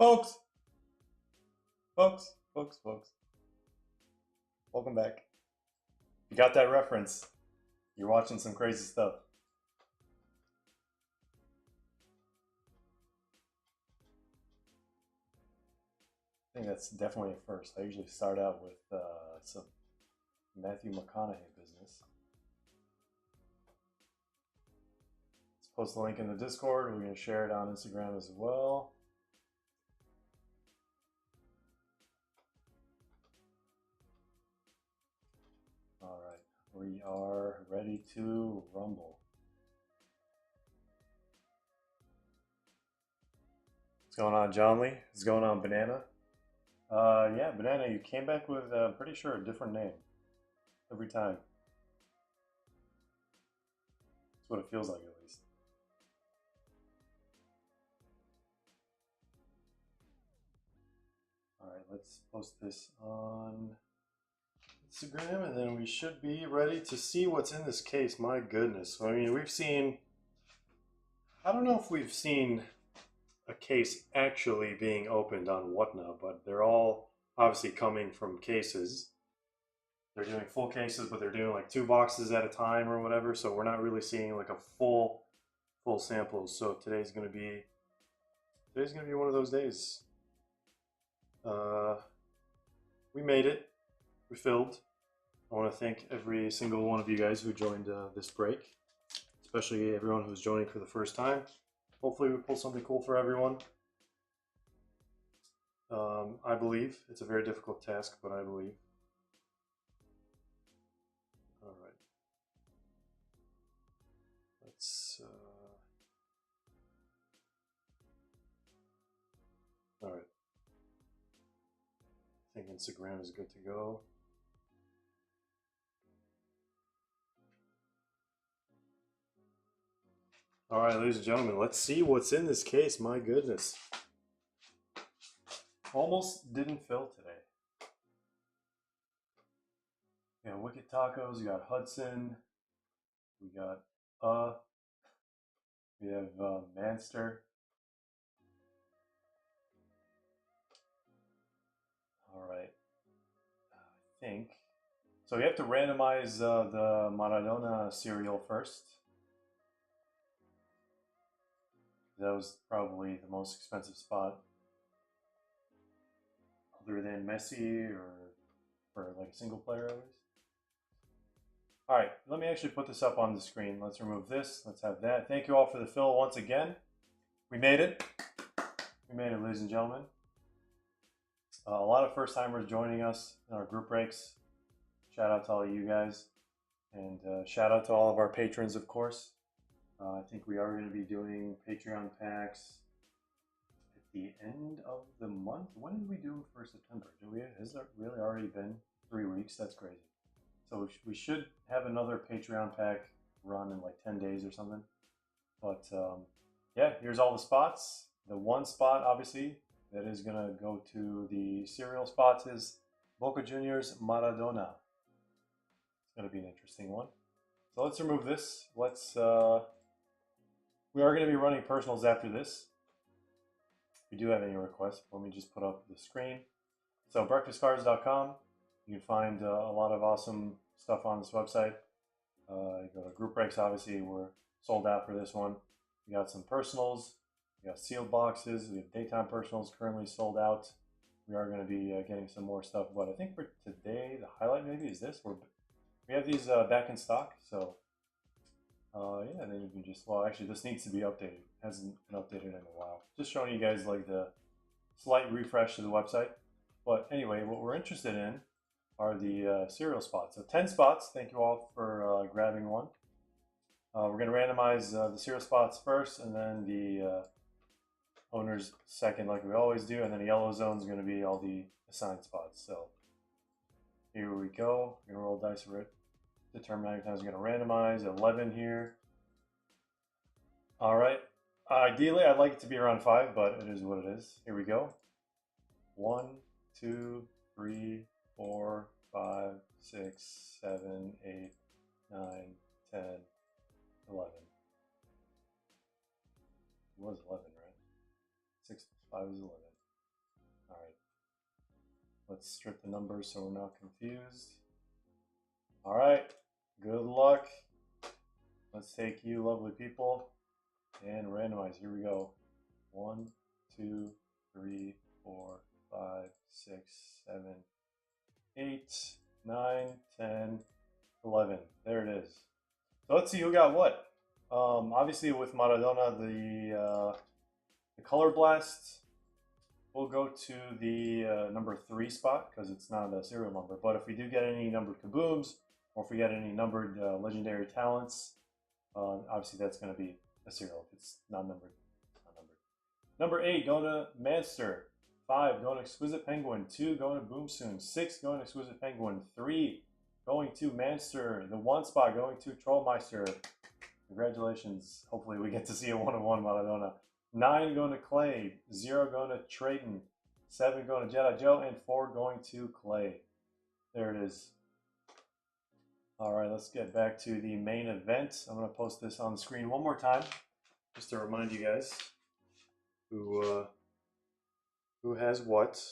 Folks, folks, welcome back. You got that reference. You're watching some crazy stuff. I think that's definitely a first. I usually start out with some Matthew McConaughey business. Let's post the link in the Discord. We're going to share it on Instagram as well. All right, we are ready to rumble. What's going on, John Lee? What's going on, Banana? Yeah, Banana, you came back with, pretty sure, a different name every time. That's what it feels like, at least. All right, let's post this on Instagram, and then we should be ready to see what's in this case. My goodness. I mean, we've seen, I don't know if we've seen a case actually being opened on whatnot, but they're all obviously coming from cases. They're doing full cases, but they're doing like 2 boxes at a time or whatever, so we're not really seeing like a full sample. So today's gonna be one of those days. We made it. We filled. I want to thank every single one of you guys who joined this break, especially everyone who's joining for the first time. Hopefully we pull something cool for everyone. I believe it's a very difficult task, but I believe. All right. Let's. All right. I think Instagram is good to go. All right, ladies and gentlemen, let's see what's in this case. My goodness. Almost didn't fill today. You got Wicked Tacos, you got Hudson, we got we have Manster. All right, I think. So we have to randomize the Maradona cereal first. That was probably the most expensive spot, other than Messi or for like a single player at least. All right, let me actually put this up on the screen. Let's remove this. Let's have that. Thank you all for the fill once again. We made it. We made it, ladies and gentlemen. A lot of first timers joining us in our group breaks. Shout out to all of you guys. And shout out to all of our patrons, of course. I think we are going to be doing Patreon packs at the end of the month. When did we do them for September? Has it really already been 3 weeks? That's crazy. So we should have another Patreon pack run in like 10 days or something. But yeah, here's all the spots. The one spot, obviously, that is going to go to the cereal spots is Boca Juniors Maradona. It's going to be an interesting one. So let's remove this. We are going to be running personals after this. If you do have any requests, let me just put up the screen. So breakfastcards.com. You can find a lot of awesome stuff on this website. You go to group breaks, obviously, we're sold out for this one. We got some personals, we got sealed boxes, we have daytime personals currently sold out. We are going to be getting some more stuff, but I think for today, the highlight maybe is this. We have these back in stock, so yeah, then you can just, well, actually, this needs to be updated. It hasn't been updated in a while. Just showing you guys like the slight refresh to the website. But anyway, what we're interested in are the cereal spots. So 10 spots. Thank you all for grabbing one. We're going to randomize the cereal spots first, and then the owners second, like we always do. And then the yellow zone is going to be all the assigned spots. So here we go. We're going to roll dice for it. Determine how many times we're going to randomize. 11 here. All right. Ideally, I'd like it to be around 5, but it is what it is. Here we go. 1, 2, 3, 4, 5, 6, 7, 8, 9, 10, 11. It was 11, right? 6 plus 5 is 11. Let's strip the numbers so we're not confused. All right, good luck. Let's take you lovely people and randomize. Here we go. 1, 2, 3, 4, 5, 6, 7, 8, 9, 10, 11. There it is. So let's see who got what. Obviously with Maradona, the Color Blast will go to the number 3 spot because it's not a serial number. But if we do get any numbered kabooms, or if we get any numbered legendary talents, obviously that's going to be a serial. If it's not numbered, it's not numbered. Number 8 going to Manster. 5 going to Exquisite Penguin. 2 going to Boomsoon. 6 going to Exquisite Penguin. 3 going to Manster. The 1 spot going to Trollmeister. Congratulations. Hopefully we get to see a 1-on-1 Maradona. 9 going to Clay. 0 going to Trayton. 7 going to Jedi Joe. And 4 going to Clay. There it is. All right, let's get back to the main event. I'm going to post this on the screen one more time, just to remind you guys who has what.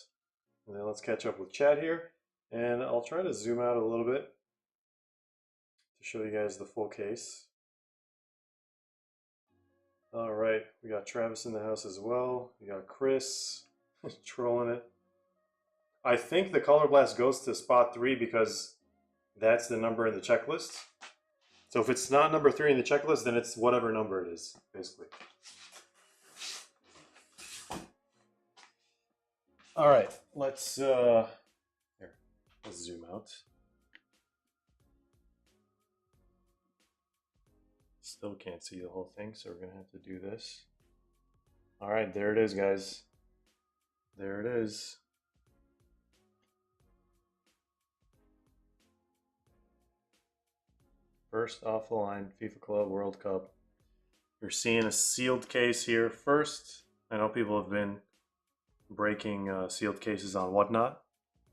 And then let's catch up with chat here. And I'll try to zoom out a little bit to show you guys the full case. All right, we got Travis in the house as well. We got Chris trolling it. I think the Color Blast goes to spot 3 because that's the number in the checklist. So if it's not number 3 in the checklist, then it's whatever number it is, basically. All right, let's zoom out. Still can't see the whole thing, so we're gonna have to do this. All right, there it is, guys. There it is. First off the line, FIFA Club World Cup. You're seeing a sealed case here first. I know people have been breaking sealed cases on Whatnot,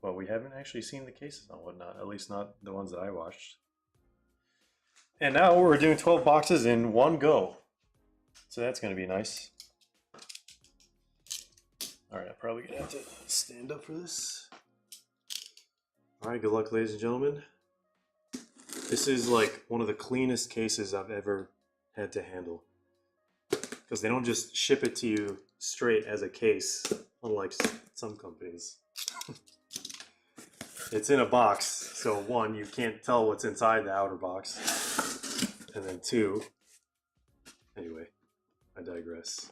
but we haven't actually seen the cases on Whatnot, at least not the ones that I watched. And now we're doing 12 boxes in one go. So that's going to be nice. All right, I'm probably going to have to stand up for this. All right, good luck, ladies and gentlemen. This is like one of the cleanest cases I've ever had to handle. Because they don't just ship it to you straight as a case, unlike some companies. It's in a box, so 1, you can't tell what's inside the outer box. And then 2, anyway, I digress.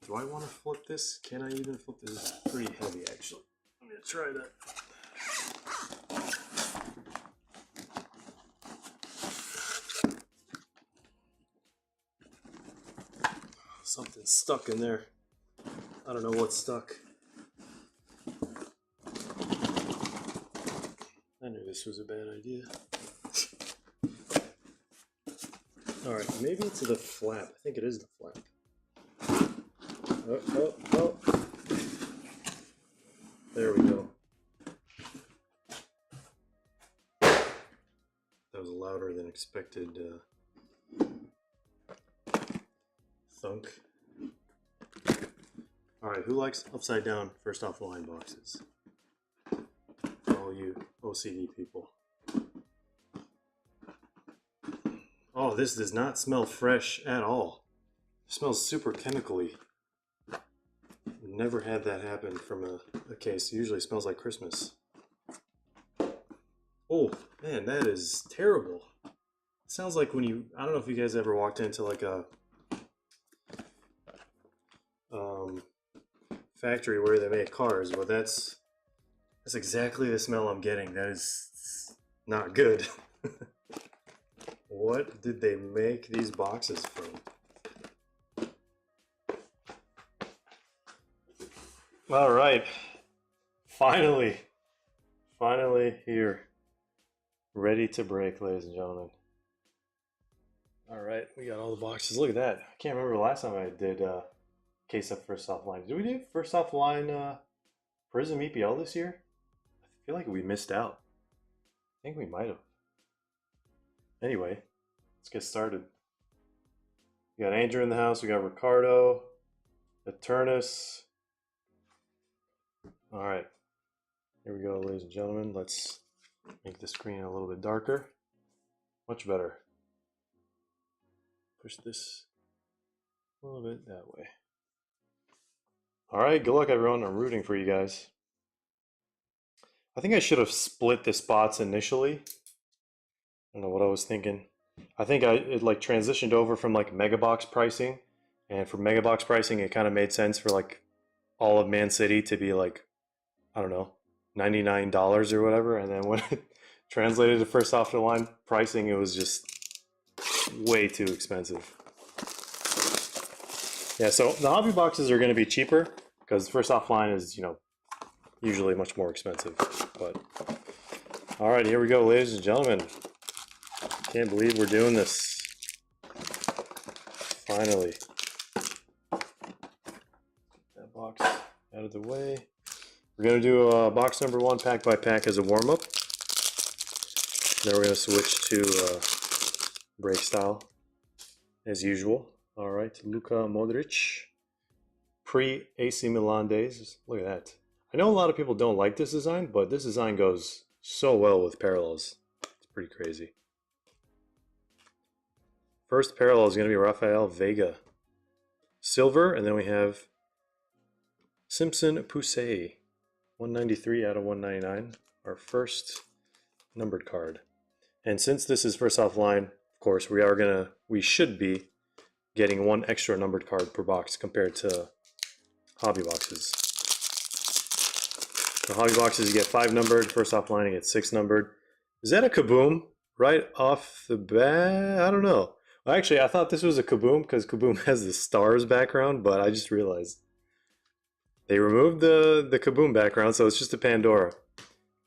Do I want to flip this? Can I even flip this? It's pretty heavy, actually. I'm going to try that. Something's stuck in there. I don't know what's stuck. I knew this was a bad idea. Alright, maybe it's the flap. I think it is the flap. Oh. There we go. That was louder than expected thunk. Alright, who likes upside down first off the line boxes? For all you OCD people. Oh, this does not smell fresh at all. It smells super chemically. Never had that happen from a case. It usually smells like Christmas. Oh, man, that is terrible. It sounds like when you, I don't know if you guys ever walked into like a factory where they make cars, but that's exactly the smell I'm getting. That is not good. What did they make these boxes from? All right, finally here, ready to break, ladies and gentlemen. All right, we got all the boxes. Look at that. I can't remember the last time I did case up first off line. Did we do first off line Prizm EPL this year? I feel like we missed out. I think we might have. Anyway, let's get started. We got Andrew in the house. We got Ricardo, Eternus. All right, Here we go, ladies and gentlemen. Let's make the screen a little bit darker. Much better. Push this a little bit that way. All right, good luck, everyone. I'm rooting for you guys. I think I should have split the spots initially. I don't know what I was thinking. I think it like transitioned over from like megabox pricing, and for megabox pricing, it kind of made sense for like all of Man City to be like, I don't know, $99 or whatever. And then when it translated to first off the line pricing, it was just way too expensive. Yeah, so the hobby boxes are going to be cheaper because first offline is, you know, usually much more expensive. But all right, here we go, ladies and gentlemen. Can't believe we're doing this. Finally. That box out of the way. We're going to do box number 1 pack by pack as a warm-up. Then we're going to switch to break style as usual. All right, Luka Modric. Pre-AC Milan days. Look at that. I know a lot of people don't like this design, but this design goes so well with parallels. It's pretty crazy. First parallel is going to be Rafael Vega. Silver, and then we have Simpson Poussey. 193 out of 199. Our first numbered card. And since this is first offline, of course, we should be getting 1 extra numbered card per box compared to hobby boxes. The hobby boxes, you get 5 numbered. First offline, you get 6 numbered. Is that a kaboom right off the bat? I don't know. Well, actually, I thought this was a kaboom because kaboom has the stars background, but I just realized they removed the kaboom background, so it's just a Pandora.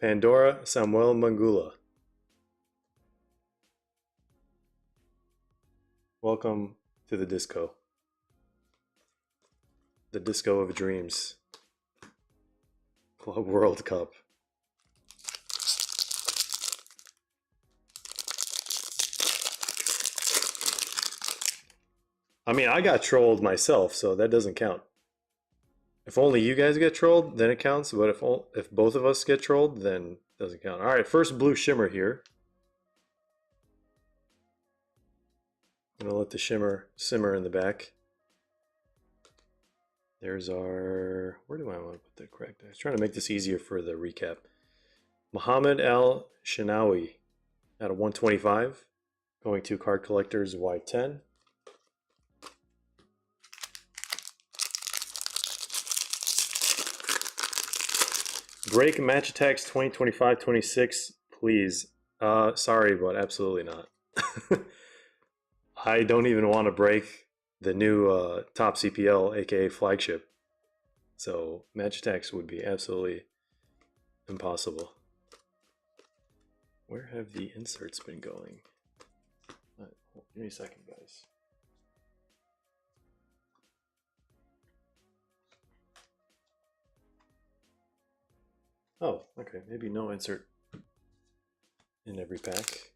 Pandora Samuel Mangula. Welcome to the disco. The disco of dreams. Club World Cup. I mean, I got trolled myself, so that doesn't count. If only you guys get trolled, then it counts. But if both of us get trolled, then it doesn't count. All right, first blue shimmer here. I'm gonna let the shimmer simmer in the back. There's our, where do I want to put the correct? I was trying to make this easier for the recap. Mohammed Al Shinawi out of 125, going to Card Collectors Y10. Break Match Attacks 2025-26, please. Sorry, but absolutely not. I don't even want to break the new top CPL, aka flagship. So Match Attacks would be absolutely impossible. Where have the inserts been going? Give me a second, guys. Oh, okay, maybe no insert in every pack.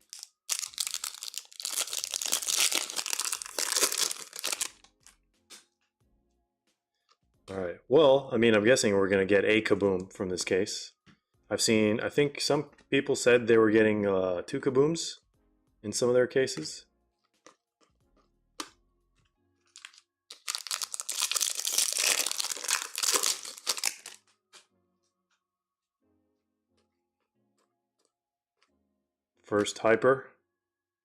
All right, well, I mean, I'm guessing we're gonna get a kaboom from this case. I think some people said they were getting 2 kabooms in some of their cases. First Hyper,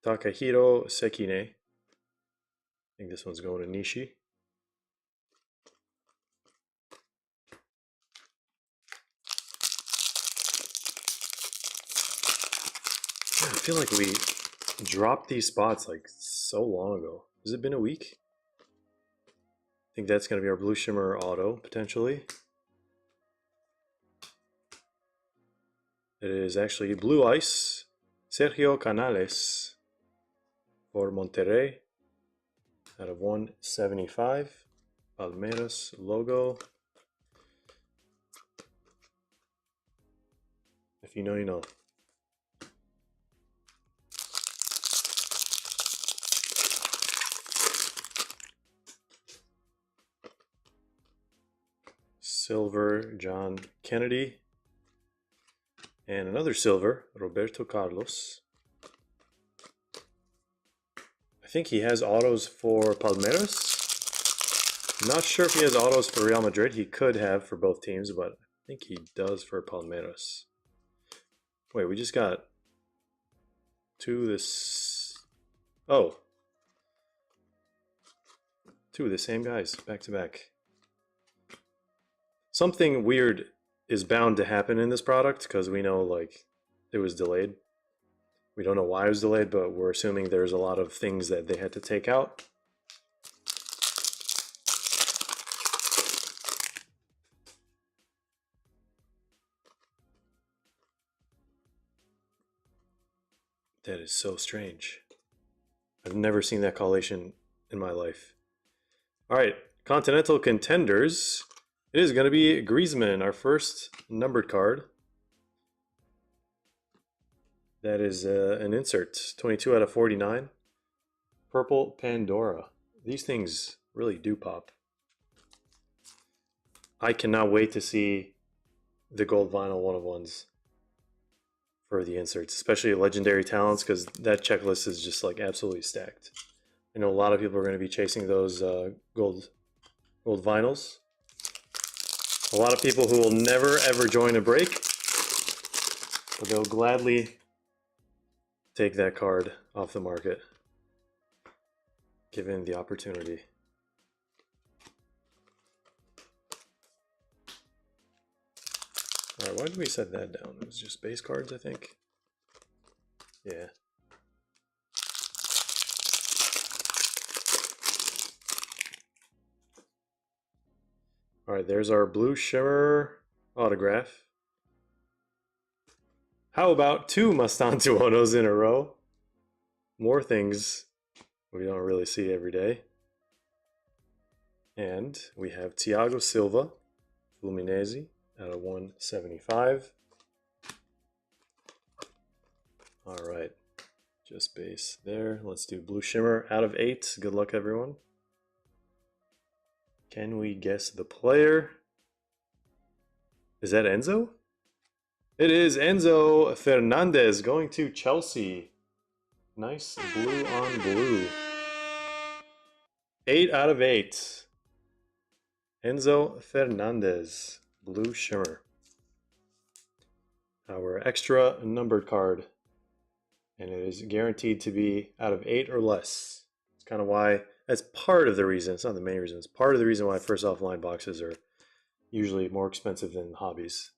Takahiro Sekine. I think this one's going to Nishi. I feel like we dropped these spots like so long ago. Has it been a week? I think that's going to be our Blue Shimmer Auto, potentially. It is actually Blue Ice, Sergio Canales for Monterrey out of 175. Palmeiras logo. If you know, you know. Silver John Kennedy. And another silver, Roberto Carlos. I think he has autos for Palmeiras. Not sure if he has autos for Real Madrid. He could have for both teams, but I think he does for Palmeiras. Wait, we just got two of this. Oh. Two of the same guys, back to back. Something weird is bound to happen in this product because we know like it was delayed. We don't know why it was delayed, but we're assuming there's a lot of things that they had to take out. That is so strange. I've never seen that collation in my life. All right, Continental Contenders. It is going to be Griezmann, our first numbered card. That is an insert, 22 out of 49. Purple Pandora. These things really do pop. I cannot wait to see the gold vinyl one-of-ones for the inserts, especially legendary talents, because that checklist is just like absolutely stacked. I know a lot of people are going to be chasing those gold vinyls. A lot of people who will never ever join a break, but they'll gladly take that card off the market, given the opportunity. All right, why did we set that down? It was just base cards, I think. Yeah. All right, there's our blue shimmer autograph. How about two Mastantuonos in a row? More things we don't really see every day. And we have Thiago Silva, Fluminense, out of 175. All right, just base there. Let's do blue shimmer out of 8. Good luck, everyone. Can we guess the player? Is that Enzo? It is Enzo Fernandez going to Chelsea. Nice blue on blue. 8 out of 8. Enzo Fernandez, blue shimmer. Our extra numbered card. And it is guaranteed to be out of 8 or less. It's kind of why, that's part of the reason, it's not the main reason, it's part of the reason why first offline boxes are usually more expensive than hobbies.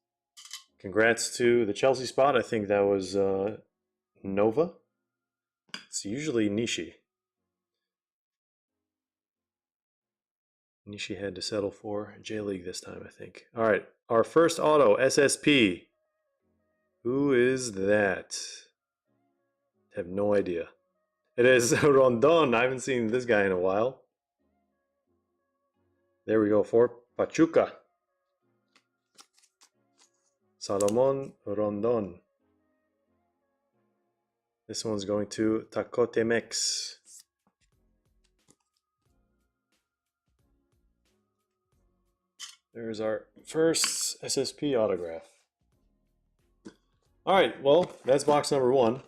Congrats to the Chelsea spot. I think that was Nova. It's usually Nishi. Nishi had to settle for J-League this time, I think. All right, our first auto, SSP. Who is that? I have no idea. It is Rondon. I haven't seen this guy in a while. There we go for Pachuca. Salomon Rondon. This one's going to Tacote Mex. There's our first SSP autograph. All right, well, that's box number 1.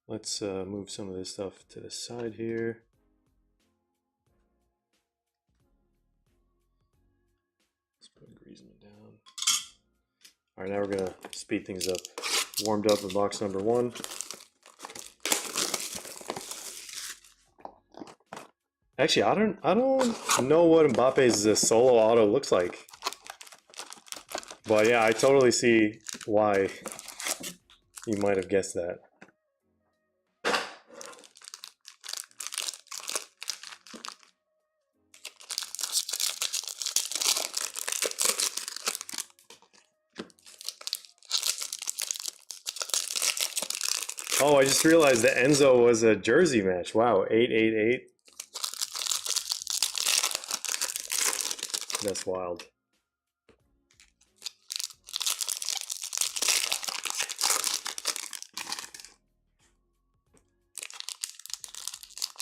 Let's move some of this stuff to the side here. Let's put Griezmann down. All right, now we're gonna speed things up. Warmed up in box number 1. Actually, I don't know what Mbappe's solo auto looks like. But yeah, I totally see why you might have guessed that. Oh, I just realized that Enzo was a jersey match. Wow, 888. That's wild.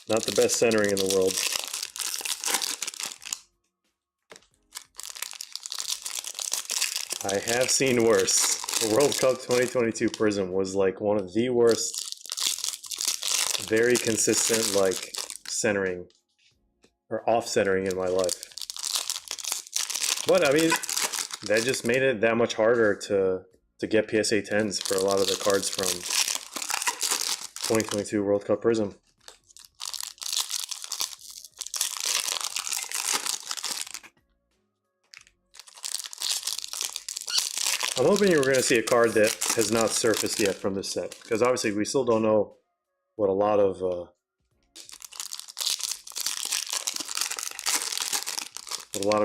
Not the best centering in the world. I have seen worse. World Cup 2022 Prizm was like one of the worst, very consistent like centering or off centering in my life. But I mean, that just made it that much harder to get PSA 10s for a lot of the cards from 2022 World Cup Prizm. I'm hoping you're going to see a card that has not surfaced yet from this set, because obviously we still don't know what a lot of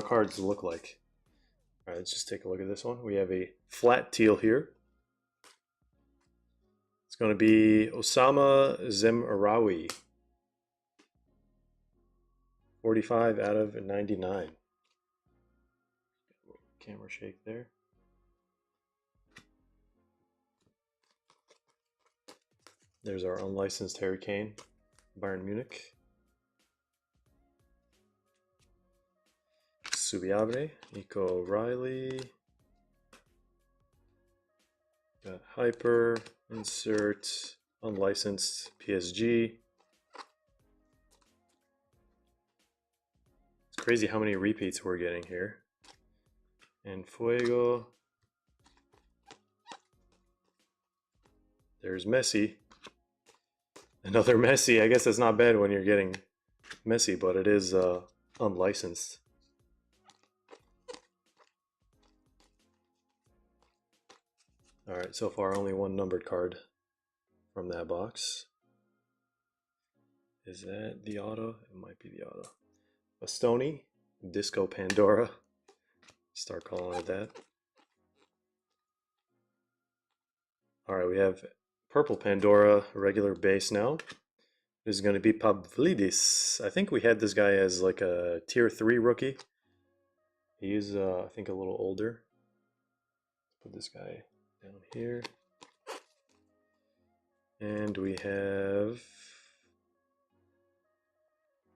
cards look like. All right, let's just take a look at this one. We have a flat teal here. It's going to be Osama Zemarawi. 45 out of 99. Camera shake there. There's our unlicensed Harry Kane, Bayern Munich. Subiabre, Nico Riley. Got Hyper, insert, unlicensed PSG. It's crazy how many repeats we're getting here. And Fuego. There's Messi. Another Messi. I guess that's not bad when you're getting Messi, but it is unlicensed. Alright, so far only one numbered card from that box. Is that the auto? It might be the auto. Bastoni, Disco Pandora. Start calling it that. Alright, we have Purple Pandora, regular base now. This is going to be Pavlidis. I think we had this guy as like a tier 3 rookie. He is, I think, a little older. Put this guy down here. And we have...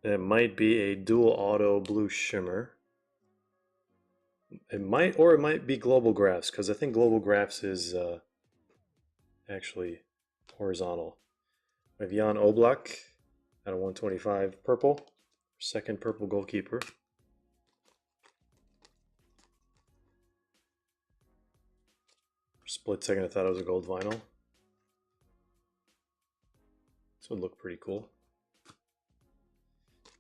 It might be a dual auto blue shimmer. It might, or it might be Global Graphs, because I think Global Graphs is actually horizontal. We have Jan Oblak out of 125 purple. Second purple goalkeeper. For a split second I thought it was a gold vinyl. This would look pretty cool.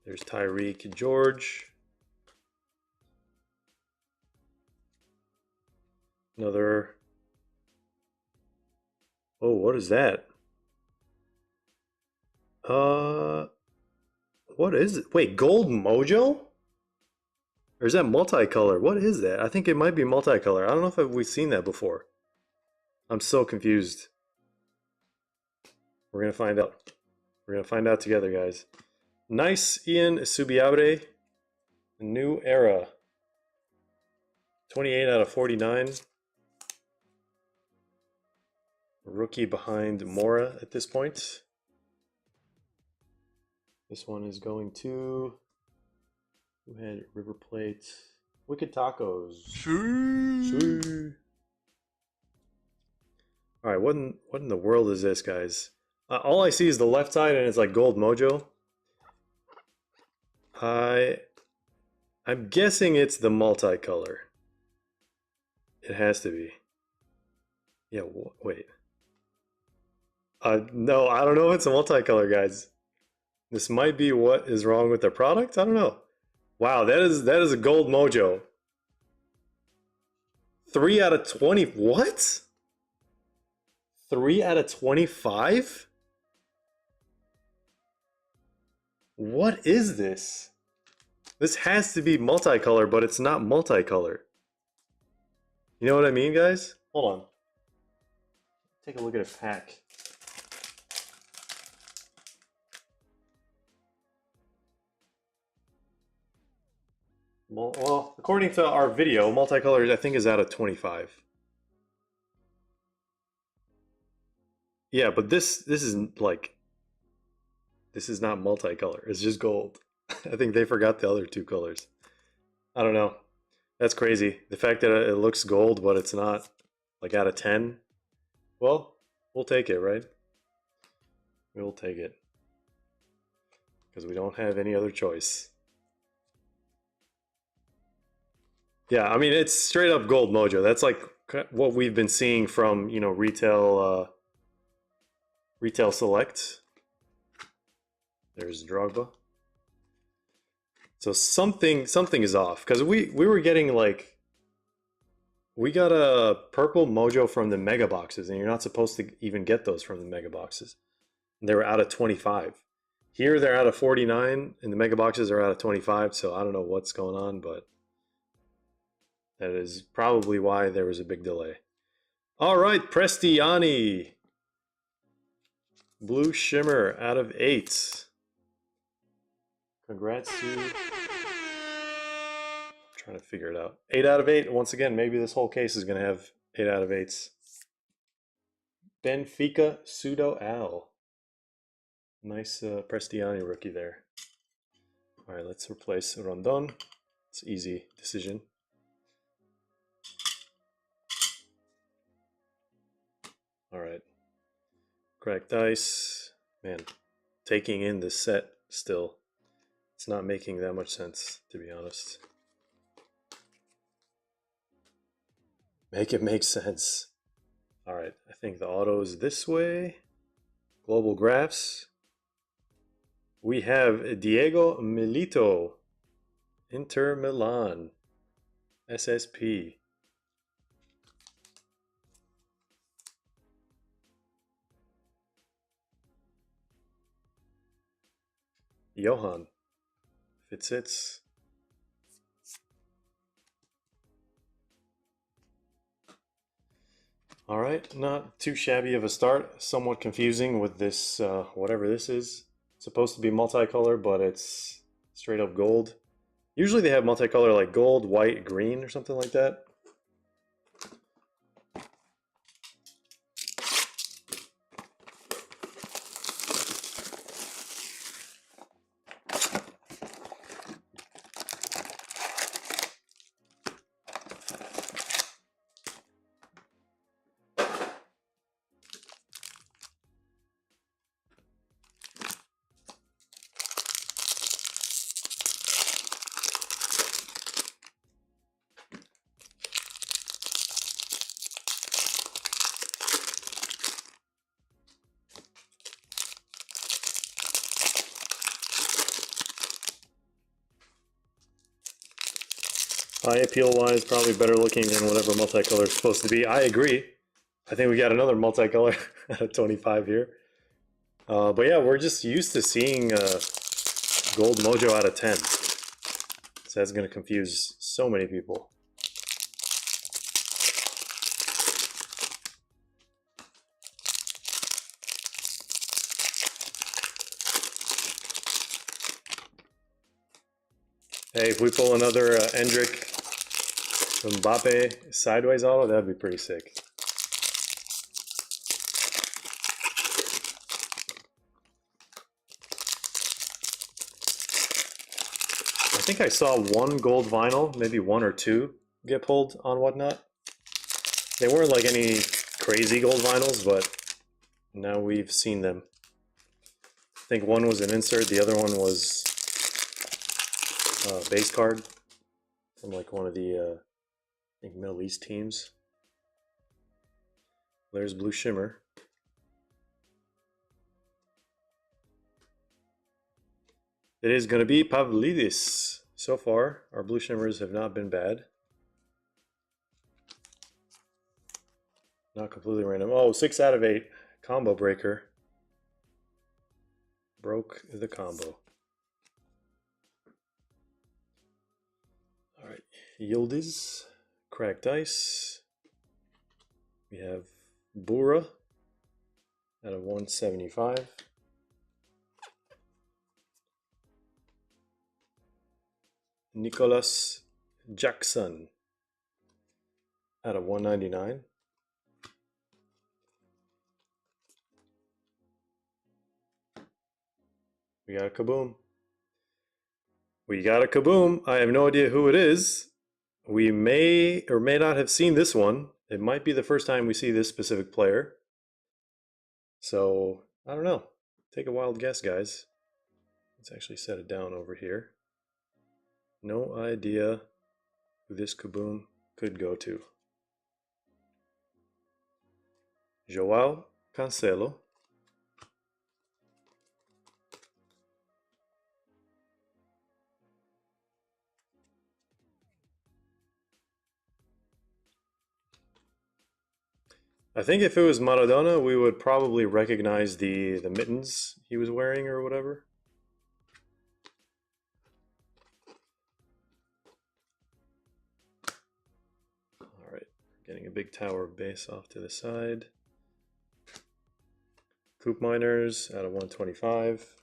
There's Tyreek George. Another... Oh, what is that? What is it? Wait, Gold Mojo? Or is that multicolor? What is that? I think it might be multicolor. I don't know if we've seen that before. I'm so confused. We're gonna find out. We're gonna find out together, guys. Nice Ian Subiabre. New era. 28 out of 49. Rookie behind Mora at this point. This one is going to... Who had River Plate? Wicked Tacos. Alright, what in the world is this, guys? All I see is the left side and it's like Gold Mojo. I'm guessing it's the multicolor. It has to be. Yeah, wait. No, I don't know if it's a multicolor, guys. This might be what is wrong with the product. I don't know. Wow, that is a Gold Mojo. 3 out of 20. What? 3 out of 25? What is this? This has to be multicolor, but it's not multicolor. You know what I mean, guys? Hold on. Take a look at a pack. Well, according to our video, multicolor I think is out of 25. Yeah, but this isn't like, this is not multicolor. It's just gold. I think they forgot the other two colors. I don't know. That's crazy. The fact that it looks gold, but it's not. like out of 10. Well, we'll take it, right? We'll take it. Because we don't have any other choice. Yeah, I mean, it's straight up gold mojo. That's like what we've been seeing from, you know, retail select. There's Drogba. So something is off, because we were getting like, we got a purple mojo from the mega boxes, and you're not supposed to even get those from the mega boxes. And they were out of 25. Here they're out of 49, and the mega boxes are out of 25. So I don't know what's going on, but that is probably why there was a big delay. All right, Prestiani. Blue Shimmer out of 8. Congrats to... trying to figure it out. 8 out of 8. Once again, maybe this whole case is going to have 8 out of 8s. Benfica Pseudo Al. Nice Prestiani rookie there. All right, let's replace Rondon. It's an easy decision. All right. Cracked dice. Man, taking in this set still. It's not making that much sense, to be honest. Make it make sense. All right, I think the auto is this way. Global graphs. We have Diego Milito, Inter Milan, SSP. Johan, if it sits. All right, not too shabby of a start. Somewhat confusing with this, whatever this is. It's supposed to be multicolor, but it's straight up gold. Usually they have multicolor like gold, white, green, or something like that. Eye appeal wise, probably better looking than whatever multicolor is supposed to be. I agree. I think we got another multicolor out of 25 here. But yeah, we're just used to seeing gold mojo out of 10. So that's going to confuse so many people. Hey, if we pull another Endrick Mbappe sideways auto, that'd be pretty sick. I think I saw one gold vinyl, maybe one or two, get pulled on Whatnot. They weren't like any crazy gold vinyls, but now we've seen them. I think one was an insert, the other one was a base card from like one of the I think Middle East teams. There's Blue Shimmer. It is going to be Pavlidis. So far, our Blue Shimmers have not been bad. Not completely random. Oh, 6 out of 8. Combo breaker. Broke the combo. All right, Yildiz. Cracked dice. We have Bura out of 175. Nicholas Jackson out of 199. We got a kaboom. We got a kaboom. I have no idea who it is. We may or may not have seen this one. It might be the first time we see this specific player. So, I don't know. Take a wild guess, guys. Let's actually set it down over here. No idea who this Kaboom could go to. João Cancelo. I think if it was Maradona, we would probably recognize the mittens he was wearing or whatever. All right, getting a big tower base off to the side. Coop Miners out of 125.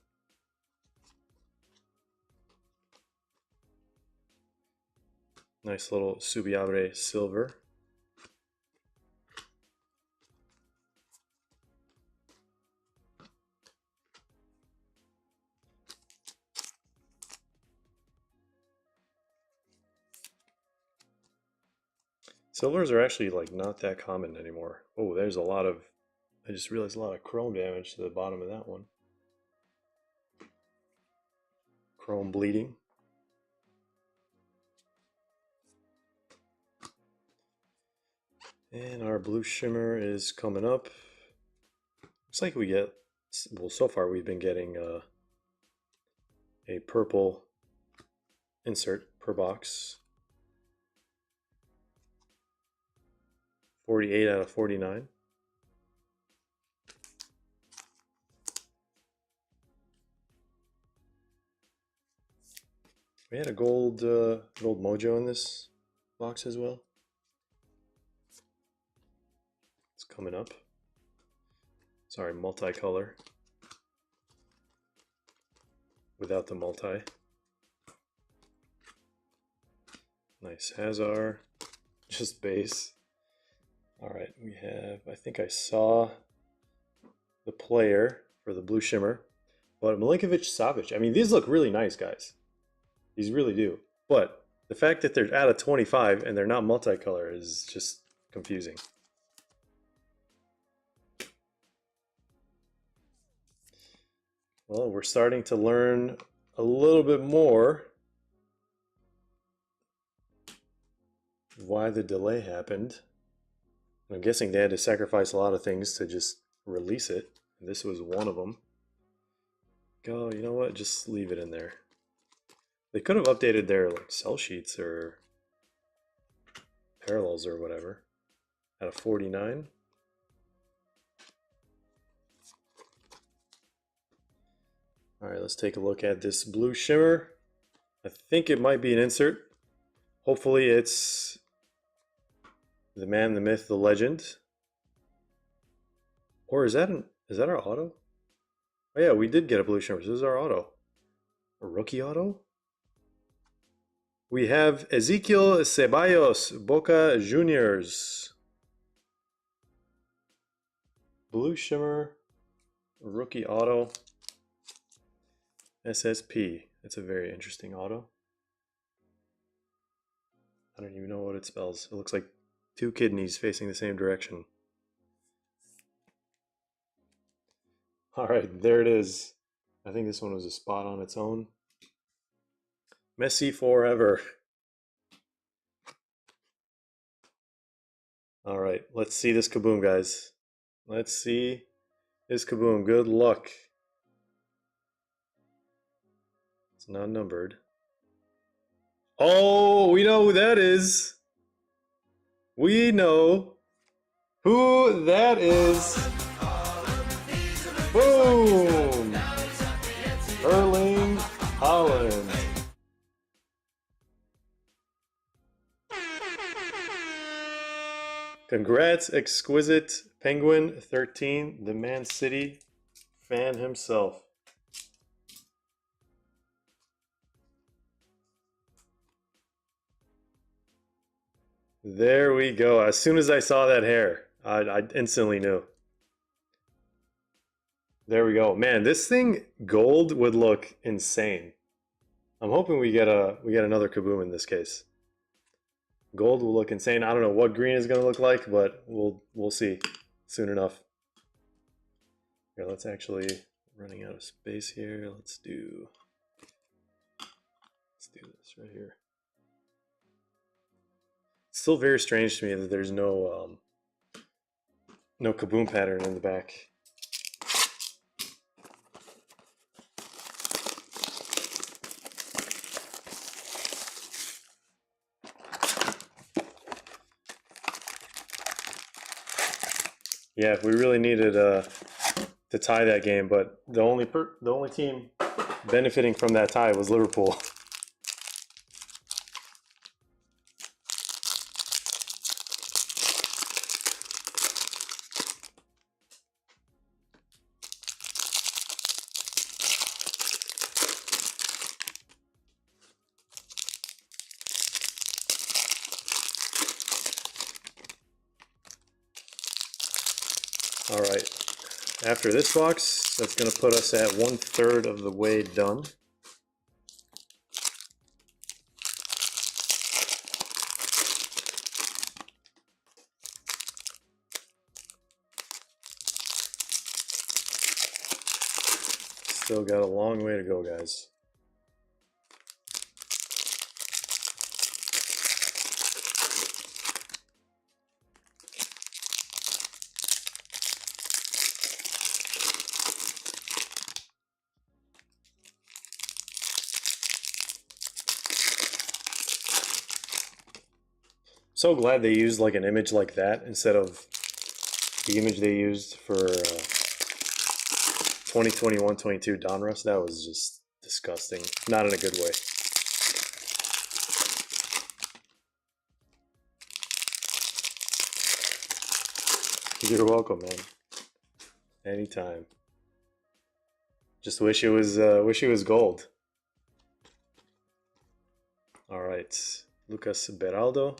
Nice little Subiabre silver. Silvers are actually like not that common anymore. Oh, there's a lot of, I just realized a lot of chrome damage to the bottom of that one. Chrome bleeding. And our blue shimmer is coming up. Looks like we get, well, so far we've been getting a purple insert per box. 48 out of 49. We had a gold mojo in this box as well. It's coming up. Sorry, multicolor. Without the multi. Nice Hazard. Just base. Alright, we have, I think I saw the player for the blue shimmer. But Milinkovic Savic, I mean, these look really nice, guys. These really do. But the fact that they're out of 25 and they're not multicolor is just confusing. Well, we're starting to learn a little bit more why the delay happened. I'm guessing they had to sacrifice a lot of things to just release it. And this was one of them. Go, you know what? Just leave it in there. They could have updated their like cell sheets or parallels or whatever. Out of 49. All right, let's take a look at this blue shimmer. I think it might be an insert. Hopefully it's the man, the myth, the legend. Or is that our auto? Oh yeah, we did get a blue shimmer. This is our auto. A rookie auto? We have Ezequiel Ceballos, Boca Juniors. Blue shimmer, rookie auto. SSP. That's a very interesting auto. I don't even know what it spells. It looks like two kidneys facing the same direction. All right, there it is. I think this one was a spot on its own. Messi forever. All right, let's see this Kaboom, guys. Let's see this Kaboom. Good luck. It's not numbered. Oh, we know who that is. We know who that is. Boom! Erling Haaland. Congrats, Exquisite Penguin 13, the Man City fan himself. There we go. As soon as I saw that hair, I instantly knew. There we go. Man, this thing gold would look insane. I'm hoping we get another Kaboom in this case. Gold will look insane. I don't know what green is going to look like, but we'll see soon enough. Here, let's actually, running out of space here. Let's do this right here. It's still very strange to me that there's no kaboom pattern in the back. Yeah, we really needed to tie that game, but the only team benefiting from that tie was Liverpool. All right, after this box, that's going to put us at 1/3 of the way done. Still got a long way to go, guys. So glad they used like an image like that instead of the image they used for 2021-22 Donruss. That was just disgusting. Not in a good way. You're welcome, man. Anytime. Just wish it was gold. All right, Lucas Beraldo.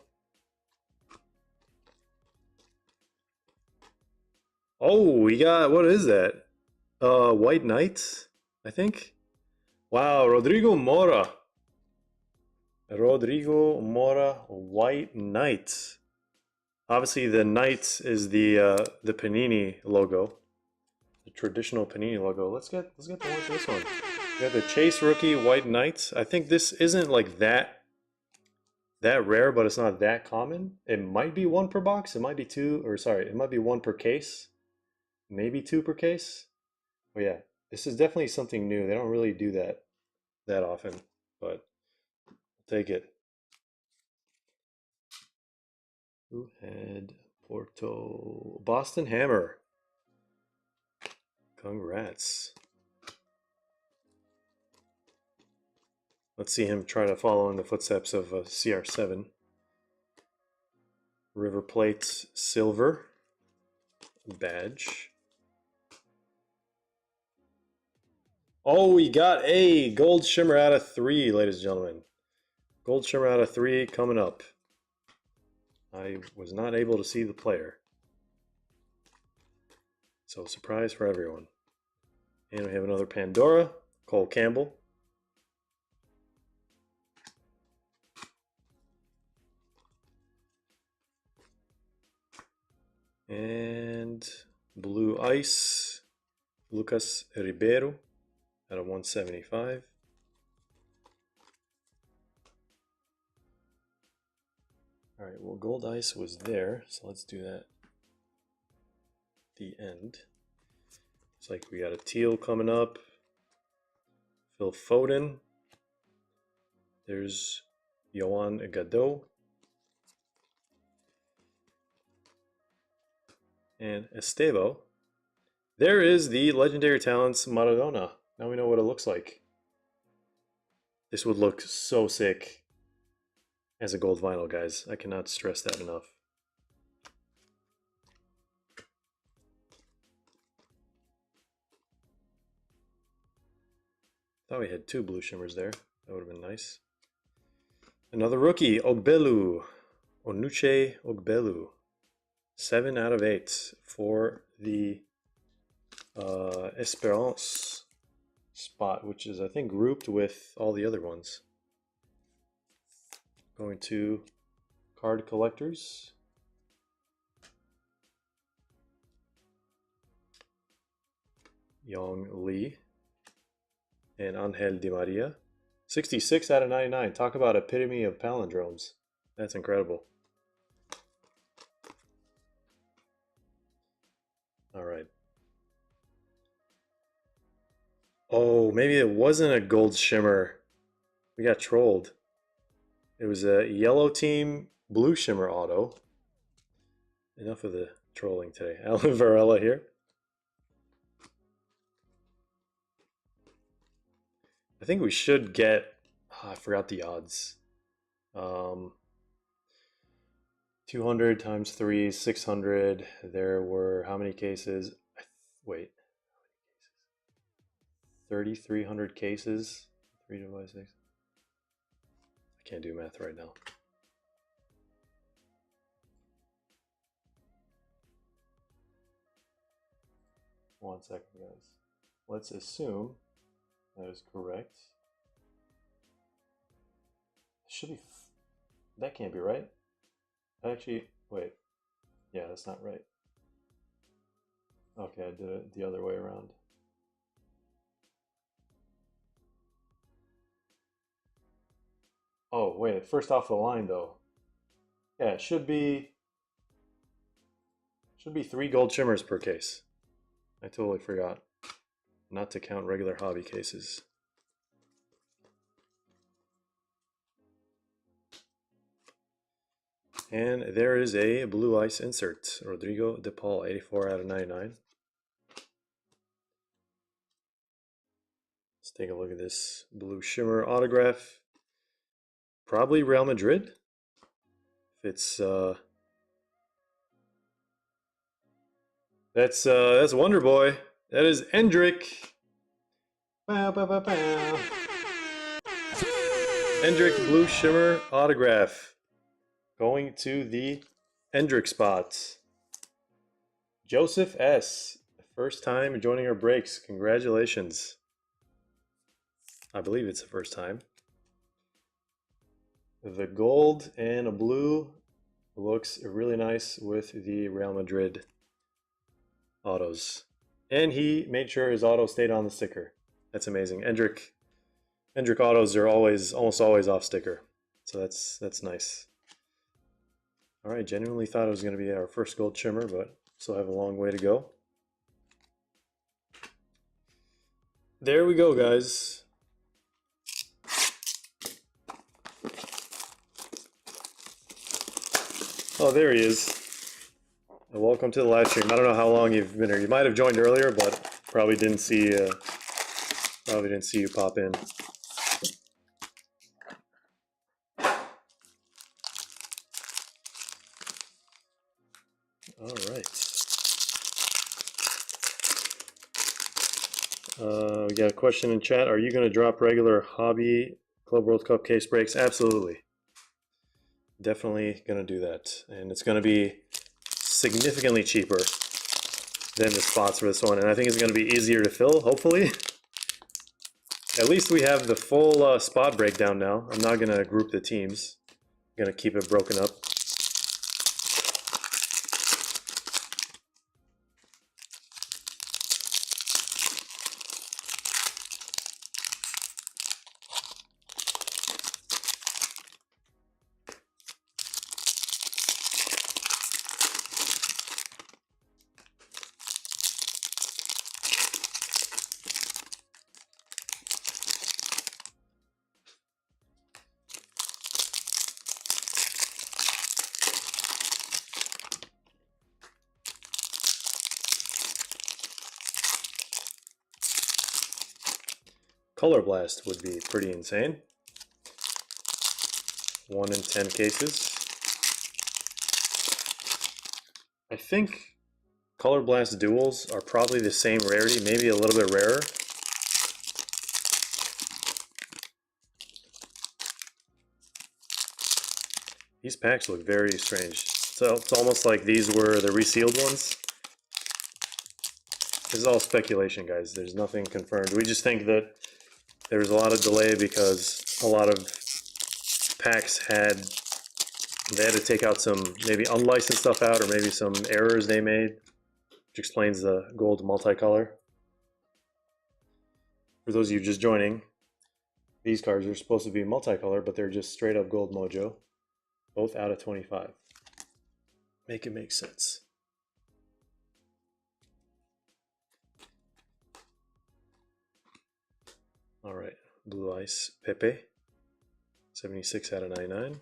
Oh, we got, what is that? White Knight, I think. Wow, Rodrigo Mora. Rodrigo Mora, White Knight. Obviously, the Knight is the Panini logo, the traditional Panini logo. Let's get the one for this one. We got the Chase rookie White Knight. I think this isn't like that rare, but it's not that common. It might be one per box. It might be two, or sorry, it might be one per case. Maybe two per case. But yeah, this is definitely something new. They don't really do that often, but I'll take it. Who had Porto? Boston Hammer. Congrats. Let's see him try to follow in the footsteps of CR7. River Plate Silver badge. Oh, we got a gold shimmer out of 3, ladies and gentlemen. Gold shimmer out of 3 coming up. I was not able to see the player, so surprise for everyone. And we have another Pandora, Cole Campbell. And Blue Ice, Lucas Ribeiro out of 175. All right, well, Gold Ice was there, so let's do that at the end. It's like we got a teal coming up. Phil Foden. There's Yohan Gadot. And Estevo. There is the Legendary Talents Maradona. Now we know what it looks like. This would look so sick as a gold vinyl, guys. I cannot stress that enough. Thought we had 2 blue shimmers there. That would have been nice. Another rookie, Ogbelu. Onuche Ogbelu. 7 out of 8 for the Esperance spot, which is, I think, grouped with all the other ones. Going to card collectors. Young Lee and Angel Di Maria. 66 out of 99. Talk about epitome of palindromes. That's incredible. All right. Oh, maybe it wasn't a gold shimmer. We got trolled. It was a yellow team blue shimmer auto. Enough of the trolling today. Alan Varela here. I think we should get, I forgot the odds. 200 times 3, 600. There were how many cases? Wait. 3,300 cases. 3 divided by 6. I can't do math right now. One second, guys. Let's assume that is correct. Should be. That can't be right. Actually, wait. Yeah, that's not right. Okay, I did it the other way around. Oh, wait. First off the line, though. Yeah, it should be 3 gold shimmers per case. I totally forgot. Not to count regular hobby cases. And there is a blue ice insert. Rodrigo De Paul, 84 out of 99. Let's take a look at this blue shimmer autograph. Probably Real Madrid. If it's that's Wonder Boy. That is Endrick. Bow, bow, bow, bow. Endrick blue shimmer autograph. Going to the Endrick spot. Joseph S. First time joining our breaks. Congratulations. I believe it's the first time. The gold and a blue looks really nice with the Real Madrid autos. And he made sure his auto stayed on the sticker. That's amazing. Endrick autos are almost always off sticker. So that's nice. All right, genuinely thought it was going to be our first gold shimmer, but still have a long way to go. There we go, guys. Oh, there he is. Welcome to the live stream. I don't know how long you've been here. You might have joined earlier, but probably didn't see you pop in. All right. We got a question in chat. Are you going to drop regular hobby Club World Cup case breaks? Absolutely. Definitely going to do that. And it's going to be significantly cheaper than the spots for this one. And I think it's going to be easier to fill, hopefully. At least we have the full spot breakdown now. I'm not going to group the teams. I'm going to keep it broken up. Color Blast would be pretty insane. 1 in 10 cases. I think Color Blast duels are probably the same rarity, maybe a little bit rarer. These packs look very strange. So it's almost like these were the resealed ones. This is all speculation, guys. There's nothing confirmed. We just think that there was a lot of delay because a lot of packs had They had to take out some maybe unlicensed stuff out, or maybe some errors they made, which explains the gold multicolor. For those of you just joining, these cards are supposed to be multicolor, but they're just straight up gold mojo. Both out of 25. Make it make sense. All right, Blue Ice Pepe, 76 out of 99.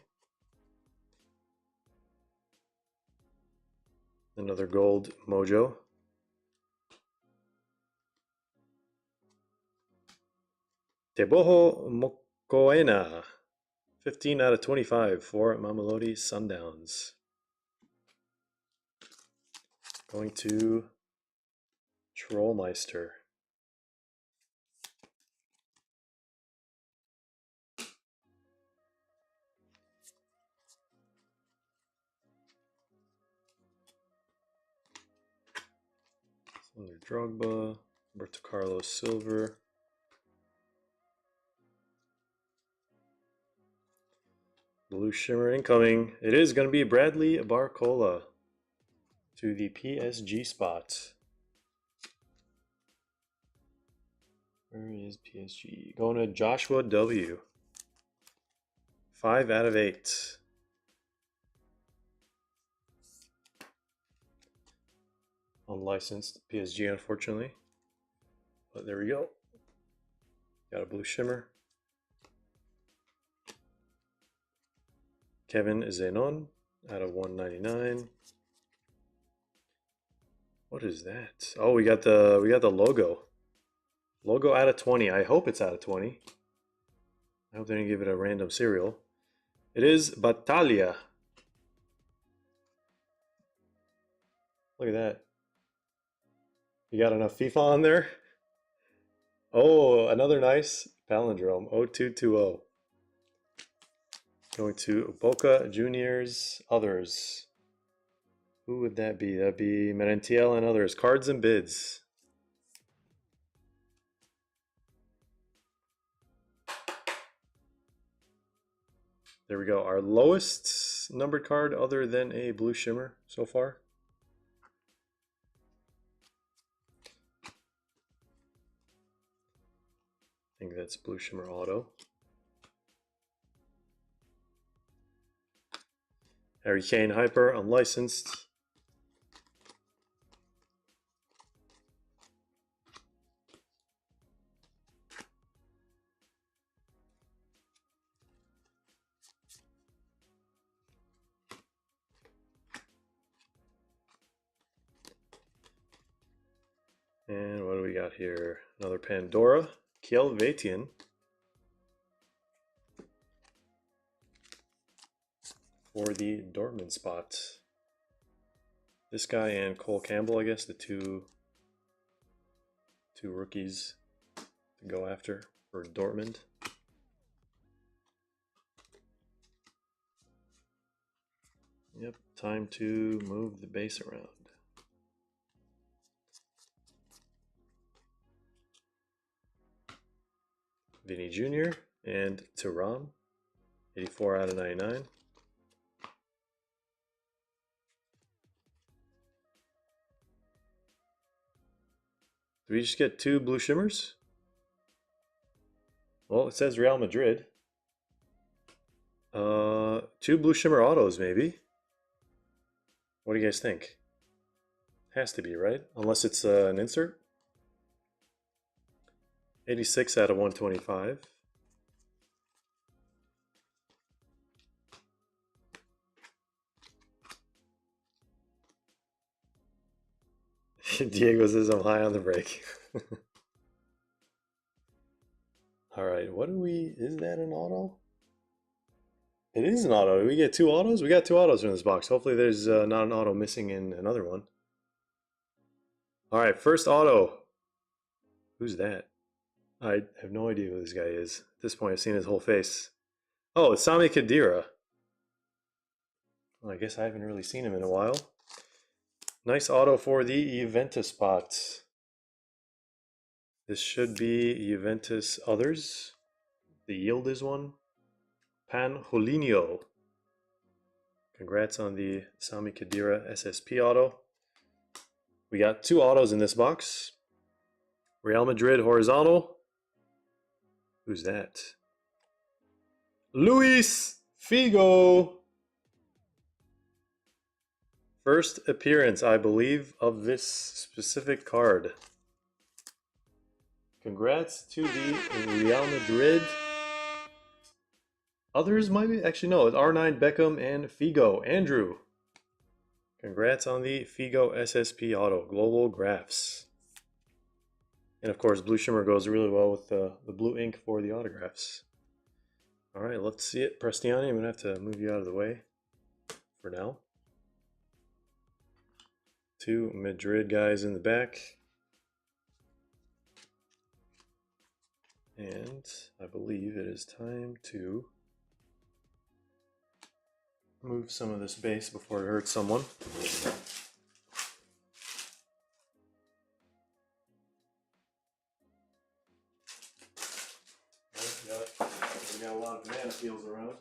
Another gold mojo. Teboho Mokoena, 15 out of 25 for Mamelodi Sundowns. Going to Trollmeister. Another Drogba, Roberto Carlos Silver. Blue Shimmer incoming. It is going to be Bradley Barcola to the PSG spot. Where is PSG? Going to Joshua W. 5 out of 8. Unlicensed PSG, unfortunately. But there we go. Got a Blue Shimmer. Kevin Zenon out of 199. What is that? Oh, we got the logo. Logo out of 20. I hope it's out of 20. I hope they didn't give it a random serial. It is Battaglia. Look at that. You got enough FIFA on there? Oh, another nice palindrome. 0220. Going to Boca Juniors, others. Who would that be? That'd be Merentiel and others. Cards and bids. There we go. Our lowest numbered card other than a Blue Shimmer so far. I think that's Blue Shimmer Auto. Harry Kane Hyper, unlicensed. And what do we got here? Another Pandora, Kielvatian. For the Dortmund spot. This guy and Cole Campbell, I guess, the two rookies to go after for Dortmund. Yep, time to move the base around. Vinny Jr. and Thuram, 84 out of 99. Did we just get 2 Blue Shimmers? Well, it says Real Madrid. 2 Blue Shimmer Autos, maybe. What do you guys think? Has to be, right? Unless it's an insert. 86 out of 125. Diego says I'm high on the break. All right, what do we... Is that an auto? It is an auto. Did we get 2 autos? We got 2 autos in this box. Hopefully there's not an auto missing in another one. All right, first auto. Who's that? I have no idea who this guy is. At this point, I've seen his whole face. Oh, it's Sami Khedira. Well, I guess I haven't really seen him in a while. Nice auto for the Juventus spot. This should be Juventus others. The Yield is one. Panjolinho. Congrats on the Sami Khedira SSP auto. We got 2 autos in this box. Real Madrid horizontal. Who's that? Luis Figo. First appearance, I believe, of this specific card. Congrats to the Real Madrid. Others might be, actually no, it's R9 Beckham and Figo. Andrew. Congrats on the Figo SSP auto, Global Graphs. And of course, blue shimmer goes really well with the blue ink for the autographs. All right, let's see it. Prestiani, I'm gonna have to move you out of the way for now. 2 Madrid guys in the back. And I believe it is time to move some of this base before it hurts someone. We got a lot of banana peels around.